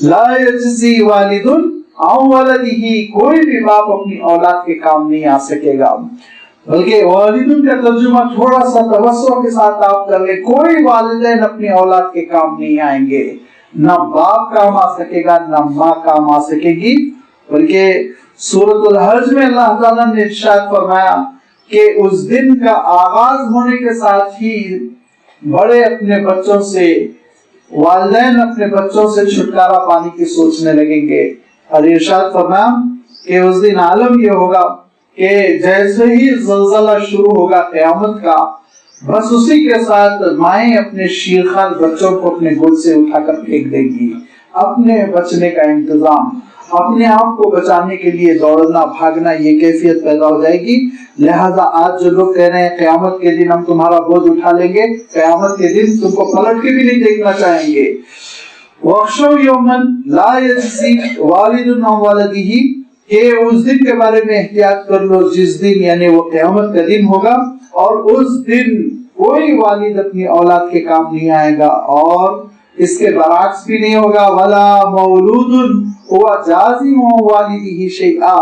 [SPEAKER 1] لا یجزی والد عن ولدہ، کوئی بھی باپ اپنی اولاد کے کام نہیں آ سکے گا، بلکہ والدن کا ترجمہ تھوڑا سا توسع کے ساتھ آپ کر لیں، کوئی والدین اپنی اولاد کے کام نہیں آئیں گے، نہ باپ کام آ سکے گا نہ ماں کام آ سکے گی، بلکہ سورۃ الحج میں اللہ تعالیٰ نے ارشاد فرمایا کہ اس دن کا آغاز ہونے کے ساتھ ہی بڑے اپنے بچوں سے، والدین اپنے بچوں سے چھٹکارا پانے کی سوچنے لگیں گے. اور ارشاد فرمایا کہ اس دن عالم یہ ہوگا کہ جیسے ہی زلزلہ شروع ہوگا قیامت کا، بس اسی کے ساتھ مائیں اپنے شیرخوار بچوں کو اپنے گود سے اٹھا کر پھینک دیں گی. اپنے بچنے کا انتظام، اپنے آپ کو بچانے کے لیے دوڑنا بھاگنا، یہ کیفیت پیدا ہو جائے گی. لہذا آج جو لوگ کہہ رہے ہیں قیامت کے دن ہم تمہارا بوجھ اٹھا لیں گے، قیامت کے دن تم کو پلٹ کے بھی نہیں دیکھنا چاہیں گے. وَاخْشَوْا يَوْمًا لَا يَجْزِي وَالِدٌ عَنْ وَلَدِهِ، کہ اس دن کے بارے میں احتیاط کر لو جس دن، یعنی وہ قیامت کا دن ہوگا، اور اس دن کوئی والد اپنی اولاد کے کام نہیں آئے گا، اور اس کے برعکس بھی نہیں ہوگا. وَلَا مَوْلُودٌ هُوَ جَازِمٌ وَالِدِهِ شَيْئًا،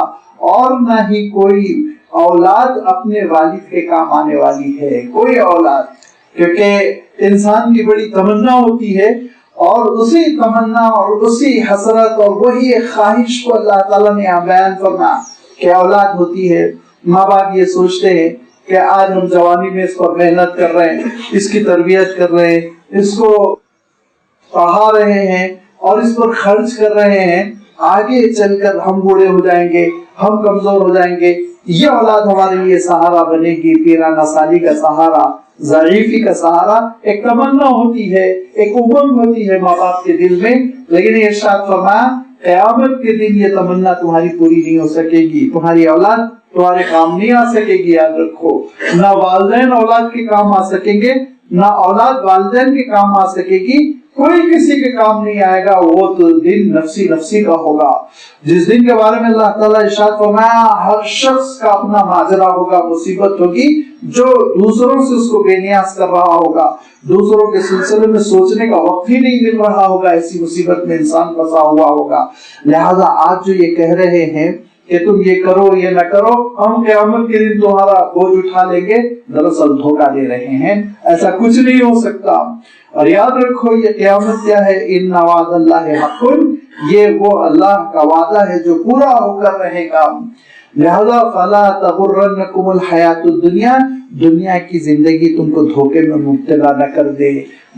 [SPEAKER 1] اور نہ ہی کوئی اولاد اپنے والد کے کام آنے والی ہے، کوئی اولاد. کیونکہ انسان کی بڑی تمنا ہوتی ہے، اور اسی تمنا اور اسی حسرت اور وہی خواہش کو اللہ تعالیٰ نے یہاں بیان فرمایا کہ اولاد ہوتی ہے. ماں باپ یہ سوچتے ہیں کہ آج ہم جوانی میں اس پر محنت کر رہے ہیں، اس کی تربیت کر رہے ہیں، اس کو پڑھا رہے ہیں اور اس پر خرچ کر رہے ہیں، آگے چل کر ہم بوڑھے ہو جائیں گے، ہم کمزور ہو جائیں گے، یہ اولاد ہمارے لیے سہارا بنے گی، پیرانہ سالی کا سہارا، ضعیفی کا سہارا. ایک تمنا ہوتی ہے، ایک امنگ ہوتی ہے ماں باپ کے دل میں. لیکن ارشاد فرمایا قیامت کے دن یہ تمنا تمہاری پوری نہیں ہو سکے گی، تمہاری اولاد تمہارے کام نہیں آ سکے گی. یاد رکھو، نہ والدین اولاد کے کام آ سکیں گے، نہ اولاد والدین کے کام آ سکے گی، کوئی کسی کے کام نہیں آئے گا. وہ تو دن نفسی نفسی کا ہوگا، جس دن کے بارے میں اللہ تعالیٰ ارشاد فرمایا ہر شخص کا اپنا ماجرا ہوگا، مصیبت ہوگی. جو دوسروں سے اس کو بے نیاز کر رہا ہوگا، دوسروں کے سلسلے میں سوچنے کا وقت ہی نہیں مل رہا ہوگا، ایسی مصیبت میں انسان پھنسا ہوا ہوگا. لہذا آج جو یہ کہہ رہے ہیں کہ تم یہ کرو یہ نہ کرو، ہم قیامت کے دن تمہارا بوجھ اٹھا لیں گے، دراصل دھوکہ دے رہے ہیں. ایسا کچھ نہیں ہو سکتا. اور یاد رکھو یہ قیامت کیا ہے، ان وعد اللہ حق، یہ وہ اللہ کا وعدہ ہے جو پورا ہو کر رہے گا. لہذا فلا تغرنکم الحیات الدنیا، دنیا کی زندگی تم کو دھوکے میں مبتلا نہ کر دے.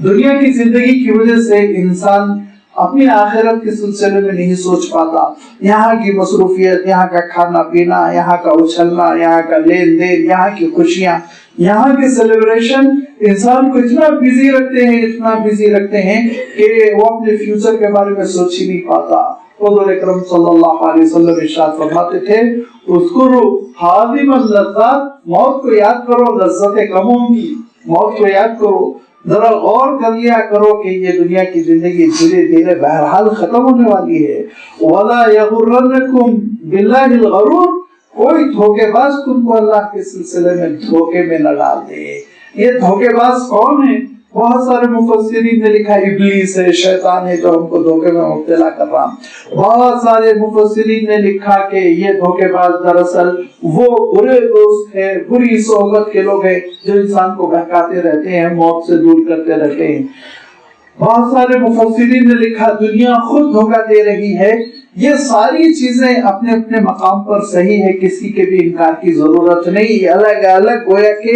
[SPEAKER 1] دنیا کی زندگی کی وجہ سے انسان اپنی آخرت کے سلسلے میں نہیں سوچ پاتا. یہاں کی مصروفیت، یہاں کا کھانا پینا، یہاں کا اچھلنا، یہاں کا لین دین، یہاں کی خوشیاں، یہاں کے سیلیبریشن انسان کو اتنا بزی رکھتے ہیں، اتنا بزی رکھتے ہیں کہ وہ اپنے فیوچر کے بارے میں سوچ ہی نہیں پاتا. حضور اکرم صلی اللہ علیہ وسلم ارشاد فرماتے تھے اذکروا حاضم اللذات، موت کو یاد کرو لذتیں کم ہوں گی. موت کو یاد کرو، ذرا غور کر لیا کرو کہ یہ دنیا کی زندگی دھیرے دھیرے بہرحال ختم ہونے والی ہے. وَلَا يَغُرَّنَّكُمْ بِاللَّهِ الْغَرُورُ، کوئی دھوکے باز تم کو اللہ کے سلسلے میں دھوکے میں نہ ڈال دے. یہ دھوکے باز کون ہے؟ بہت سارے مفسرین نے لکھا ابلیس ہے، شیطان ہے جو ہم کو دھوکے میں مبتلا کر رہا. بہت سارے مفسرین نے لکھا کہ یہ دھوکے باز دراصل وہ برے دوست ہیں، بری صحبت کے لوگ ہیں جو انسان کو بہکاتے رہتے ہیں، موت سے دور کرتے رہتے ہیں. بہت سارے مفسرین نے لکھا دنیا خود دھوکہ دے رہی ہے. یہ ساری چیزیں اپنے اپنے مقام پر صحیح ہے، کسی کے بھی انکار کی ضرورت نہیں. الگ الگ گویا کہ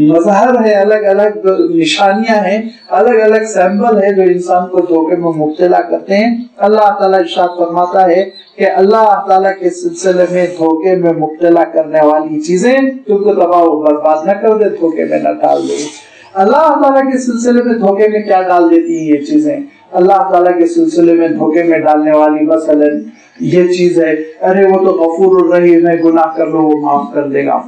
[SPEAKER 1] مظہر ہے، الگ الگ نشانیاں ہیں، الگ الگ سیمبل ہے جو انسان کو دھوکے میں مبتلا کرتے ہیں. اللہ تعالیٰ ارشاد فرماتا ہے کہ اللہ تعالیٰ کے سلسلے میں دھوکے میں مبتلا کرنے والی چیزیں تم کو تباہ و برباد نہ کر دے، دھوکے میں نہ ڈال دے. اللہ تعالیٰ کے سلسلے میں دھوکے میں کیا ڈال دیتی ہیں یہ چیزیں؟ اللہ تعالیٰ کے سلسلے میں دھوکے میں ڈالنے والی مثلا یہ چیز ہے ارے وہ تو غفور الرحیم ہے، گناہ کر لو وہ معاف کر دے گا.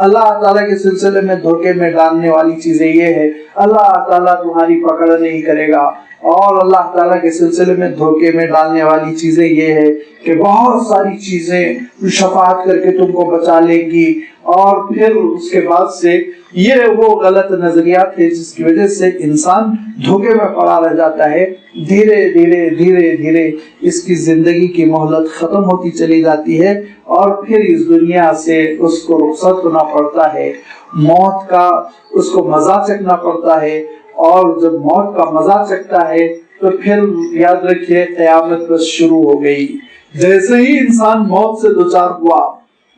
[SPEAKER 1] اللہ تعالیٰ کے سلسلے میں دھوکے میں ڈالنے والی چیزیں یہ ہے اللہ تعالیٰ تمہاری پکڑ نہیں کرے گا. اور اللہ تعالیٰ کے سلسلے میں دھوکے میں ڈالنے والی چیزیں یہ ہے کہ بہت ساری چیزیں شفاعت کر کے تم کو بچا لیں گی. اور پھر اس کے بعد سے یہ وہ غلط نظریات ہے جس کی وجہ سے انسان دھوکے میں پڑا رہ جاتا ہے. دھیرے دھیرے دھیرے دھیرے اس کی زندگی کی مہلت ختم ہوتی چلی جاتی ہے اور پھر اس دنیا سے اس کو رخصت ہونا پڑتا ہے. موت کا اس کو مزہ چکھنا پڑتا ہے، اور جب موت کا مزہ چکھتا ہے تو پھر یاد رکھیے قیامت بس شروع ہو گئی. جیسے ہی انسان موت سے دوچار ہوا،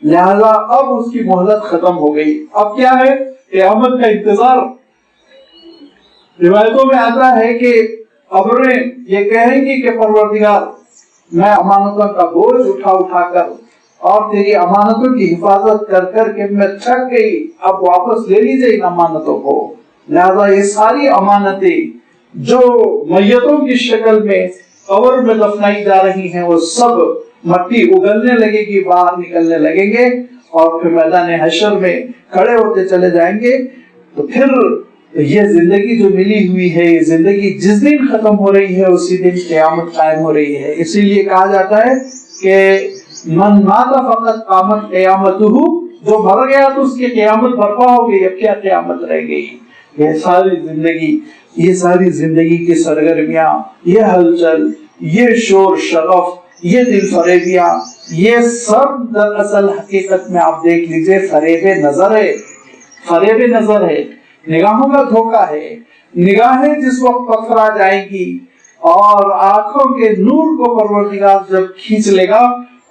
[SPEAKER 1] لہذا اب اس کی مہلت ختم ہو گئی. اب کیا ہے؟ قیامت کا انتظار. روایتوں میں آتا ہے کہ قبریں یہ کہیں گی کہ پروردگار میں امانتوں کا بوجھ اٹھا کر اور تیری امانتوں کی حفاظت کر کر کے میں تھک گئی، اب واپس لے لیجیے ان امانتوں کو. لہذا یہ ساری امانتیں جو میتوں کی شکل میں قبر میں دفنائی جا رہی ہیں وہ سب مٹی اگلنے لگے گی، باہر نکلنے لگیں گے اور پھر میدان حشر میں کھڑے ہوتے چلے جائیں گے. تو پھر یہ زندگی جو ملی ہوئی ہے، یہ زندگی جس دن ختم ہو رہی ہے اسی دن قیامت قائم ہو رہی ہے. اسی لیے کہا جاتا ہے کہ من مات فقط قامت قیامتہ، جو مر گیا تو اس کی قیامت برپا ہو گئی، اب کیا قیامت رہ گئی. یہ ساری زندگی کی سرگرمیاں، یہ ہلچل، یہ شور شغف، یہ دل فریبیاں، یہ سب دراصل حقیقت میں آپ دیکھ لیجئے فریب نظر ہے. فریب نظر ہے، نگاہوں کا دھوکہ ہے. نگاہیں جس وقت پتھرا جائیں گی اور آنکھوں کے نور کو پروردگار جب کھینچ لے گا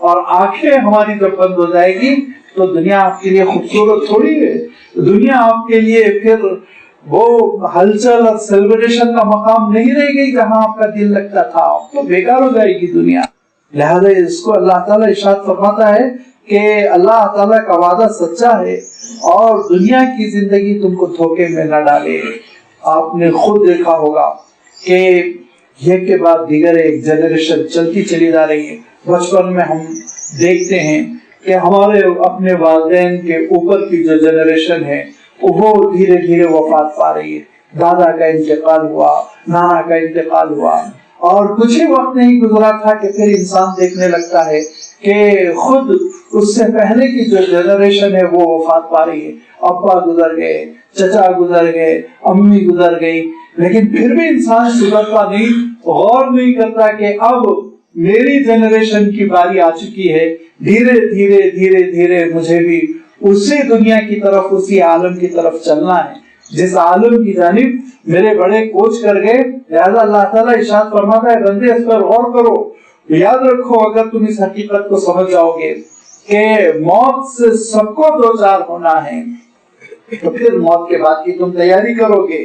[SPEAKER 1] اور آنکھیں ہماری جب بند ہو جائے گی تو دنیا آپ کے لیے خوبصورت تھوڑی ہے. دنیا آپ کے لیے پھر وہ ہلچل اور سیلیبریشن کا مقام نہیں رہ گئی جہاں آپ کا دل لگتا تھا، تو بیکار ہو جائے گی دنیا. لہذا اس کو اللہ تعالیٰ ارشاد فرماتا ہے کہ اللہ تعالیٰ کا وعدہ سچا ہے اور دنیا کی زندگی تم کو دھوکے میں نہ ڈالے. آپ نے خود دیکھا ہوگا کہ ایک کے بعد دیگر ایک جنریشن چلتی چلی جا رہی ہے. بچپن میں ہم دیکھتے ہیں کہ ہمارے اپنے والدین کے اوپر کی جو جنریشن ہے وہ دھیرے دھیرے وفات پا رہی ہے. دادا کا انتقال ہوا، نانا کا انتقال ہوا، اور کچھ ہی وقت نہیں گزرا تھا کہ پھر انسان دیکھنے لگتا ہے کہ خود اس سے پہلے کی جو جنریشن ہے وہ وفات پا رہی ہے. ابا گزر گئے، چچا گزر گئے، امی گزر گئی، لیکن پھر بھی انسان سدھرتا نہیں، غور نہیں کرتا کہ اب میری جنریشن کی باری آ چکی ہے. دھیرے دھیرے دھیرے دھیرے مجھے بھی اسی دنیا کی طرف، اسی عالم کی طرف چلنا ہے جس عالم کی جانب میرے بڑے کوچ کر گئے. لہذا اللہ تعالیٰ ارشاد فرماتا ہے بندے اس پر غور کرو. یاد رکھو اگر تم اس حقیقت کو سمجھ جاؤ گے کہ موت سے سب کو دو چار ہونا ہے تو پھر موت کے بعد کی تم تیاری کرو گے.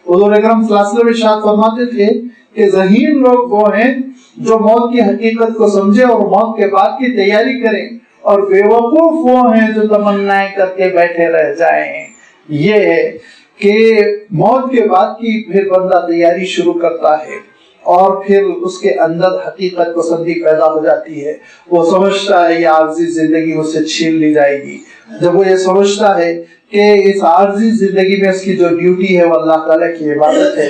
[SPEAKER 1] حضور اکرم صلی اللہ علیہ وسلم ارشاد فرماتے تھے کہ ذہین لوگ وہ ہیں جو موت کی حقیقت کو سمجھے اور موت کے بعد کی تیاری کریں، اور بے وقوف وہ ہیں جو تمنائیں کر کے بیٹھے رہ جائیں. یہ ہے کہ موت کے بعد کی پھر بندہ تیاری شروع کرتا ہے اور پھر اس کے اندر حقیقت پسندی پیدا ہو جاتی ہے. وہ سمجھتا ہے یہ عارضی زندگی اس سے چھین لی جائے گی. جب وہ یہ سمجھتا ہے کہ اس عارضی زندگی میں اس کی جو ڈیوٹی ہے وہ اللہ تعالیٰ کی عبادت ہے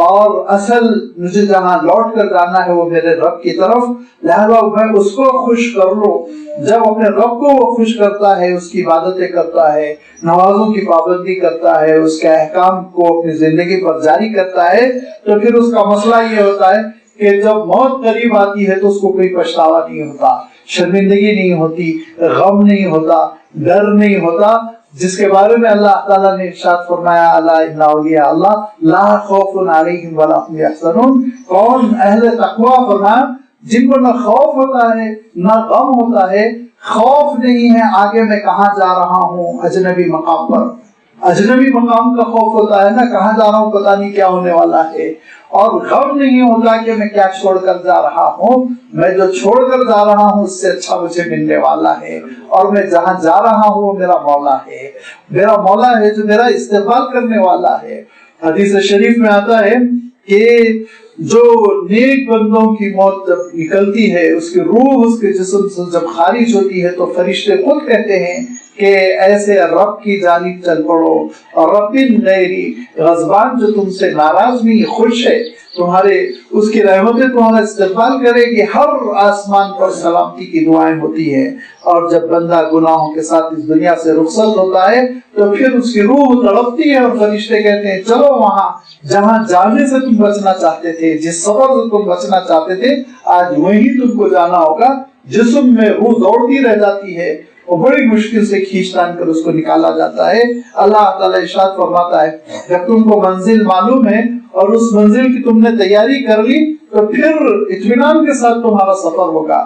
[SPEAKER 1] اور اصل مجھے جہاں لوٹ کر جانا ہے وہ میرے رب کی طرف، لہذا میں اس کو خوش کر لوں. جب اپنے رب کو وہ خوش کرتا ہے، اس کی عبادتیں کرتا ہے، نمازوں کی پابندی کرتا ہے، اس کے احکام کو اپنی زندگی پر جاری کرتا ہے، تو پھر اس کا مسئلہ یہ ہوتا ہے کہ جب موت قریب آتی ہے تو اس کو کوئی پچھتاوا نہیں ہوتا، شرمندگی نہیں ہوتی، غم نہیں ہوتا، ڈر نہیں ہوتا، جس کے بارے میں اللہ تعالیٰ نے ارشاد فرمایا الا ان اولیاء اللہ لا خوف علیہم ولا هم یحزنون. کون؟ اہل تقویٰ. فرمایا جن کو نہ خوف ہوتا ہے نہ غم ہوتا ہے. خوف نہیں ہے آگے میں کہاں جا رہا ہوں اجنبی مقام پر، اجنبی مقام کا خوف ہوتا ہے نا، کہاں جا رہا ہوں پتہ نہیں کیا ہونے والا ہے. اور غم نہیں ہوتا کہ میں کیا چھوڑ کر جا رہا ہوں، میں جو چھوڑ کر جا رہا ہوں اس سے اچھا مجھے ملنے والا ہے، اور میں جہاں جا رہا ہوں وہ میرا مولا ہے، میرا مولا ہے جو میرا استقبال کرنے والا ہے. حدیث شریف میں آتا ہے کہ جو نیک بندوں کی موت جب نکلتی ہے، اس کی روح اس کے جسم سے جب خارج ہوتی ہے تو فرشتے خود کہتے ہیں کہ ایسے رب کی جانب چل پڑو، اور رب غیری غضبان جو تم سے ناراض نہیں، خوش ہے، تمہارے اس کی رحمتیں تمہارا استقبال کرے گی. ہر آسمان پر سلامتی کی دعائیں ہوتی ہیں. اور جب بندہ گناہوں کے ساتھ اس دنیا سے رخصت ہوتا ہے تو پھر اس کی روح تڑپتی ہے اور فرشتے کہتے ہیں چلو وہاں جہاں جانے سے تم بچنا چاہتے تھے، جس سفر سے تم بچنا چاہتے تھے، آج وہیں تم کو جانا ہوگا. جسم میں روح دوڑتی رہ جاتی ہے اور بڑی مشکل سے کھینچ تان کر اس کو نکالا جاتا ہے. اللہ تعالیٰ ارشاد فرماتا ہے جب تم کو منزل معلوم ہے اور اس منزل کی تم نے تیاری کر لی تو پھر اطمینان کے ساتھ تمہارا سفر ہوگا.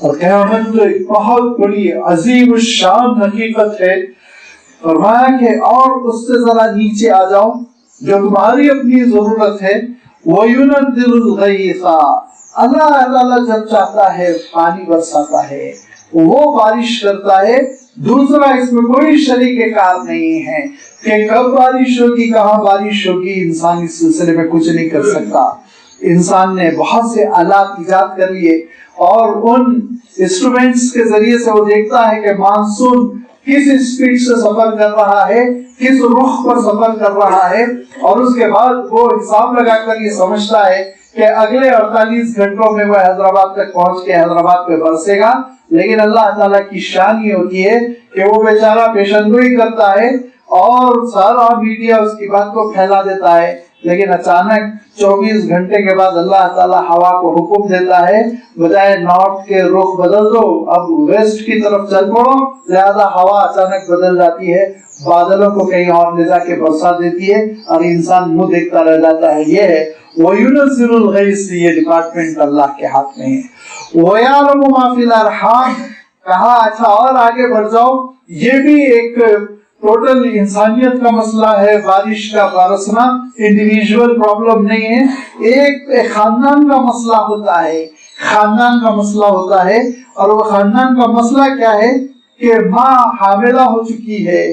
[SPEAKER 1] اور قیامت تو ایک بہت بڑی عظیم الشان حقیقت ہے. فرمایا کہ اور اس سے ذرا نیچے آ جاؤ جو تمہاری اپنی ضرورت ہے. وَيُنَزِّلُ الْغَيْثَ اللہ تعالیٰ جب چاہتا ہے پانی برساتا ہے, وہ بارش کرتا ہے. دوسرا اس میں کوئی شریک کار نہیں ہے کہ کب بارش ہوگی, کہاں بارش ہوگی, انسان اس سلسلے میں کچھ نہیں کر سکتا. انسان نے بہت سے آلات ایجاد کر لیے اور ان انسٹرومنٹس کے ذریعے سے وہ دیکھتا ہے کہ مانسون کس اسپیڈ سے سفر کر رہا ہے, کس رخ پر سفر کر رہا ہے, اور اس کے بعد وہ حساب لگا کر یہ سمجھتا ہے کہ اگلے 48 گھنٹوں میں وہ حیدرآباد تک پہنچ کے حیدرآباد پہ برسے گا. لیکن اللہ تعالیٰ کی شان یہ ہوتی ہے کہ وہ بیچارہ پیشن گوئی کرتا ہے اور سارا میڈیا اس کی بات کو پھیلا دیتا ہے. لیکن اچانک 24 گھنٹے کے بعد اللہ تعالیٰ ہوا کو حکم دیتا ہے, بجائے نارتھ کے رخ بدل دو, اب ویسٹ کی طرف چل پڑو. لہذا ہوا اچانک بدل جاتی ہے, بادلوں کو کہیں اور لے جا کے برسا دیتی ہے اور انسان منہ دیکھتا رہ جاتا ہے. یہ ہے وَيُنَزِّلُ الْغَيْثَ, یہ ڈپارٹمنٹ اللہ کے ہاتھ میں ہے. وَيَعْلَمُ مَا فِي الْأَرْحَامِ کہا اچھا اور آگے بڑھ جاؤ, یہ بھی ایک ٹوٹل انسانیت کا مسئلہ ہے. بارش کا برسنا انڈیویجول پرابلم نہیں ہے, ایک خاندان کا مسئلہ ہوتا ہے. خاندان کا مسئلہ ہوتا ہے, اور وہ خاندان کا مسئلہ کیا ہے کہ ماں حاملہ ہو چکی ہے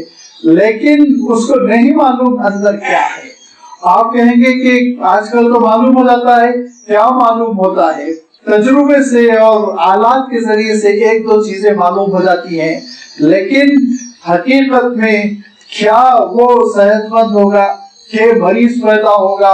[SPEAKER 1] لیکن اس کو نہیں معلوم اندر کیا ہے. آپ کہیں گے کہ آج کل تو معلوم ہو جاتا ہے. کیا معلوم ہوتا ہے؟ تجربے سے اور آلات کے ذریعے سے ایک دو چیزیں معلوم ہو جاتی ہیں, لیکن حقیقت میں کیا وہ صحت مند ہوگا کہ مریض پیدا ہوگا,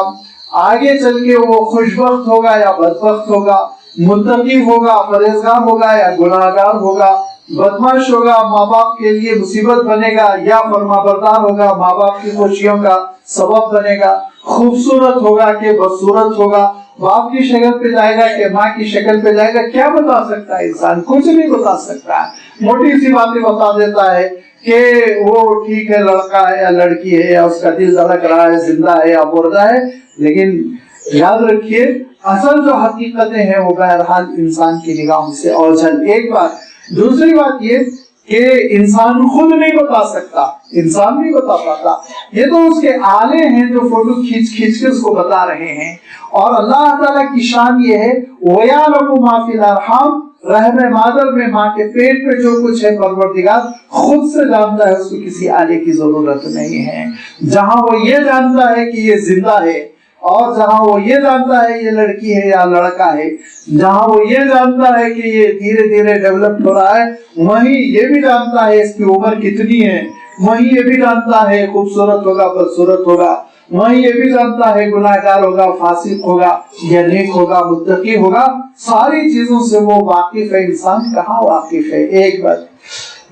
[SPEAKER 1] آگے چل کے وہ خوشبخت ہوگا یا بدبخت ہوگا, متقی ہوگا, پرہیزگار ہوگا یا گناہگار ہوگا, بدمعاش ہوگا, ماں باپ کے لیے مصیبت بنے گا یا فرمانبردار ہوگا, ماں باپ کی خوشیوں کا سبب بنے گا, خوبصورت ہوگا کہ بدصورت ہوگا, باپ کی شکل پہ جائے گا کہ ماں کی شکل پہ جائے گا. کیا بتا سکتا ہے انسان؟ کچھ نہیں بتا سکتا. موٹی سی باتیں بتا دیتا ہے کہ وہ ٹھیک ہے, لڑکا ہے یا لڑکی ہے, یا اس کا دل دھڑک رہا ہے, زندہ ہے یا مردہ ہے. لیکن یاد رکھیے اصل جو حقیقتیں ہیں وہ بہرحال انسان کی نگاہوں سے اوجھل. ایک بات. دوسری بات یہ کہ انسان خود نہیں بتا سکتا, انسان نہیں بتا پاتا. یہ تو اس کے آلے ہیں جو فوٹو کھینچ کھینچ کے اس کو بتا رہے ہیں. اور اللہ تعالیٰ کی شان یہ ہے وَيَعْلَمُ مَا فِي الْأَرْحَامِ, رحم مادر میں ماں کے پیٹ پہ جو کچھ ہے پروردگار خود سے جانتا ہے, اس کو کسی آلے کی ضرورت نہیں ہے. جہاں وہ یہ جانتا ہے کہ یہ زندہ ہے, اور جہاں وہ یہ جانتا ہے یہ لڑکی ہے یا لڑکا ہے, جہاں وہ یہ جانتا ہے کہ یہ دھیرے دھیرے ڈیولپ ہو رہا ہے, وہیں یہ بھی جانتا ہے اس کی عمر کتنی ہے, وہیں یہ بھی جانتا ہے خوبصورت ہوگا بدصورت ہوگا, وہیں یہ بھی جانتا ہے گناہگار ہوگا فاسق ہوگا یا نیک ہوگا متقی ہوگا. ساری چیزوں سے وہ واقف ہے. انسان کہاں واقف ہے؟ ایک بات.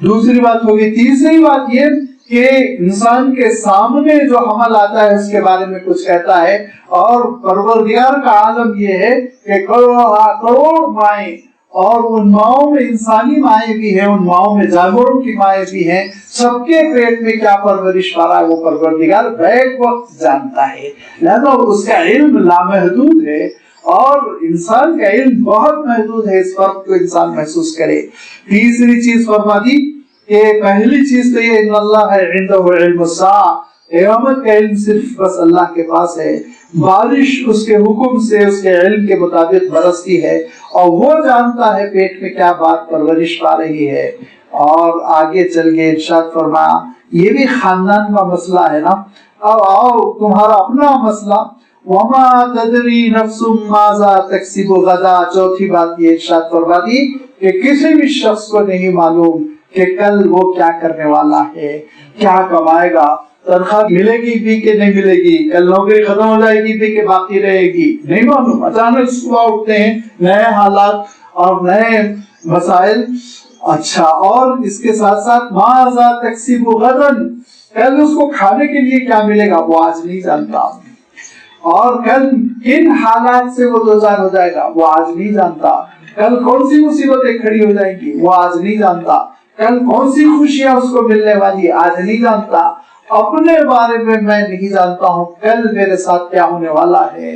[SPEAKER 1] دوسری بات ہوگی. تیسری بات یہ کہ انسان کے سامنے جو حمل آتا ہے اس کے بارے میں کچھ کہتا ہے, اور پروردگار کا عالم یہ ہے کہ کروڑ مائیں, اور ان ماؤں میں انسانی مائیں بھی ہیں, ان ماؤں میں جانوروں کی مائیں بھی ہیں, سب کے پیٹ میں کیا پرورش پا رہا ہے وہ پروردگار بیک وقت جانتا ہے. لہذا اس کا علم لامحدود ہے اور انسان کا علم بہت محدود ہے. اس فرق کو انسان محسوس کرے. تیسری چیز فرما دی کہ پہلی چیز تو یہ ان اللہ عنده علم الساعہ, قیامت کا علم صرف بس اللہ کے پاس ہے. بارش اس کے حکم سے اس کے علم کے مطابق برستی ہے, اور وہ جانتا ہے پیٹ میں کیا بات پرورش پا رہی ہے. اور آگے چل کے ارشاد فرمایا یہ بھی خاندان کا مسئلہ ہے نا. اب آؤ تمہارا اپنا مسئلہ. وما تدری نفس ماذا تکسب غدا. چوتھی بات یہ ارشاد فرما دی کہ کسی بھی شخص کو نہیں معلوم کہ کل وہ کیا کرنے والا ہے, کیا کمائے گا, تنخواہ ملے گی بھی کہ نہیں ملے گی, کل نوکری ختم ہو جائے گی بھی کہ باقی رہے گی, نہیں معلوم. اچانک صبح اٹھتے ہیں نئے حالات اور نئے مسائل. اچھا, اور اس کے ساتھ ساتھ ماذا تکسب غدا, کل اس کو کھانے کے لیے کیا ملے گا وہ آج نہیں جانتا, اور کل کن حالات سے وہ دوچار ہو جائے گا وہ آج نہیں جانتا, کل کون سی مصیبتیں کھڑی ہو جائیں گی وہ آج نہیں جانتا, کل کون سی خوشیاں اس کو ملنے والی آج نہیں جانتا. اپنے بارے میں نہیں جانتا ہوں کل میرے ساتھ کیا ہونے والا ہے.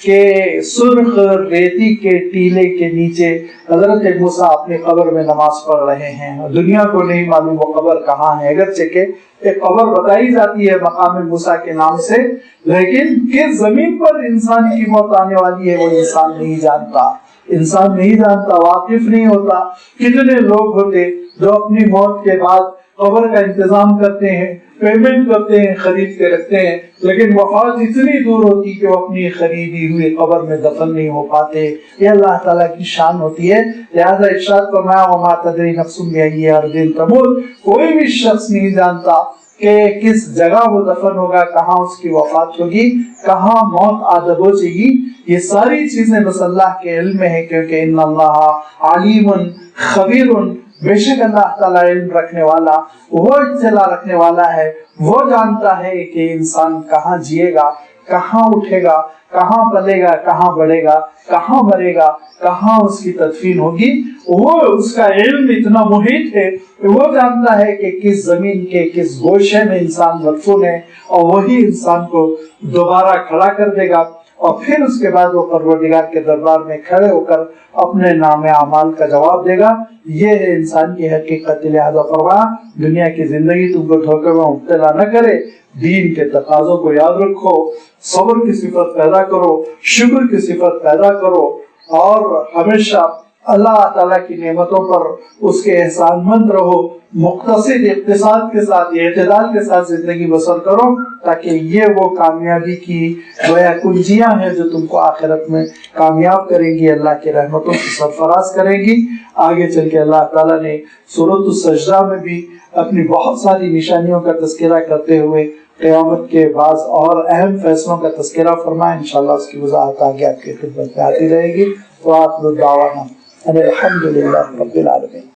[SPEAKER 1] کہ سرخ ریتی کے ٹیلے کے نیچے حضرت موسیٰ اپنی قبر میں نماز پڑھ رہے ہیں. دنیا کو نہیں معلوم وہ قبر کہاں ہے، اگرچہ کہ ایک قبر بتائی جاتی ہے مقام موسیٰ کے نام سے، لیکن کس زمین پر انسان کی موت آنے والی ہے وہ انسان نہیں جانتا. انسان نہیں جانتا، واقف نہیں ہوتا. کتنے لوگ ہوتے جو اپنی موت کے بعد قبر کا انتظام کرتے ہیں، پیمنٹ کرتے ہیں، خرید کے رکھتے ہیں، لیکن وفات اتنی دور ہوتی کہ وہ اپنی خریدی ہوئی قبر میں دفن نہیں ہو پاتے. یہ اللہ تعالیٰ کی شان ہوتی ہے. لہذا ارشاد فرمایا وما تدری نفس بأی ارض تموت، کوئی بھی شخص نہیں جانتا کہ کس جگہ وہ دفن ہوگا، کہاں اس کی وفات ہوگی، کہاں موت آدب ہو جائے گی. یہ ساری چیزیں بس اللہ کے علم میں ہے، کیونکہ ان اللہ علیم خبیر، بے شک اللہ تعالیٰ علم رکھنے والا، وہ اطلاع رکھنے والا ہے. وہ جانتا ہے کہ انسان کہاں جیے گا، کہاں اٹھے گا، کہاں پلے گا، کہاں بڑھے گا، کہاں مرے گا، کہاں اس کی تدفین ہوگی. وہ اس کا علم اتنا محیط ہے کہ وہ جانتا ہے کہ کس زمین کے کس گوشے میں انسان مدفون ہے، اور وہی انسان کو دوبارہ کھڑا کر دے گا، اور پھر اس کے بعد وہ پروردگار کے دربار میں کھڑے ہو کر اپنے نام اعمال کا جواب دے گا. یہ ہے انسان کی حقیقت. لہذا فرمایا دنیا کی زندگی تم کو دھوکے میں مبتلا نہ کرے، دین کے تقاضوں کو یاد رکھو، صبر کی صفت پیدا کرو، شکر کی صفت پیدا کرو، اور ہمیشہ اللہ تعالیٰ کی نعمتوں پر اس کے احسان مند رہو. مقتصد اقتصاد کے ساتھ، اعتدال کے ساتھ زندگی بسر کرو، تاکہ یہ وہ کامیابی کی گویا کنجیاں ہیں جو تم کو آخرت میں کامیاب کریں گی، اللہ کی رحمتوں سے سرفراز کریں گی. آگے چل کے اللہ تعالیٰ نے سورۃ السجدہ میں بھی اپنی بہت ساری نشانیوں کا تذکرہ کرتے ہوئے قیامت کے بعض اور اہم فیصلوں کا تذکرہ فرمایا. انشاءاللہ اس کی وضاحت آگے آپ کی خدمت میں آتی رہے گی. وآخر دعوانا الحمد للہ رب العالمین.